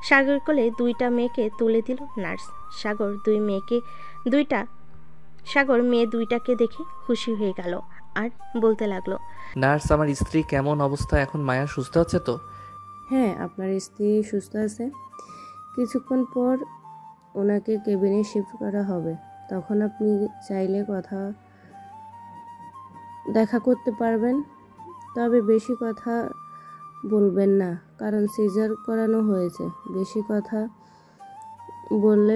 সাগর কোলে 2টা মেয়েকে তুলে দিল নার্স। সাগর মেয়ে 2টাকে দেখে খুশি হয়ে গেল আর বলতে লাগলো,
নার্স, আমার স্ত্রী কেমন অবস্থা এখন? মায়া সুস্থ আছে তো?
হ্যাঁ, আপনার স্ত্রী সুস্থ আছে। কিছুক্ষণ পর ওনাকে কেবিনে শিফট করা হবে, তখন আপনি চাইলে দেখা করতে পারবেন। তবে বেশি কথা বলবেন না, কারণ সিজার করানো হয়েছে। বেশি কথা বললে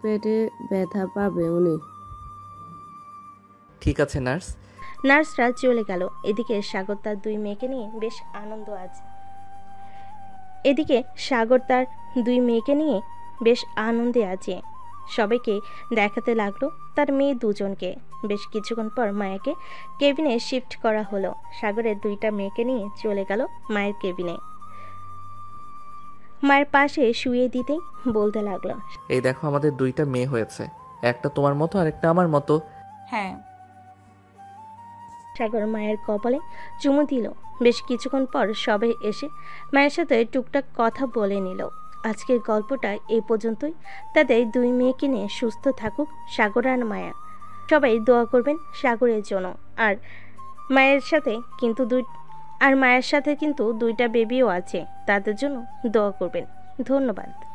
পেটে ব্যথা পাবে উনি।
ঠিক আছে নার্স।
নার্সরা চলে গেল। এদিকে সাগর তার 2 মেয়েকে নিয়ে বেশ আনন্দে আছে। সবাইকে দেখাতে লাগলো তার মেয়ে 2জনকে। বেশ কিছুক্ষণ পর মায়াকে কেবিনে শিফট করা হলো। সাগরের 2টা মেয়েকে নিয়ে চলে গেল মায়ের কেবিনে। মায়ের পাশে শুয়ে দিতেই বলতে লাগলো,
এই দেখো আমাদের 2টা মেয়ে হয়েছে, একটা তোমার মতো আর একটা আমার মতো।
হ্যাঁ।
সাগর মায়ের কপালে চুমু দিল। বেশ কিছুক্ষণ পর সবাই এসে মায়ের সাথে টুকটাক কথা বলে নিল। আজকের গল্পটা এই পর্যন্তই। তাদের 2 মেয়েকে নিয়ে সুস্থ থাকুক সাগর আর মায়া। সবাই দোয়া করবেন সাগরের জন্য। আর মায়ের সাথে কিন্তু 2টা বেবিও আছে, তাদের জন্য দোয়া করবেন। ধন্যবাদ।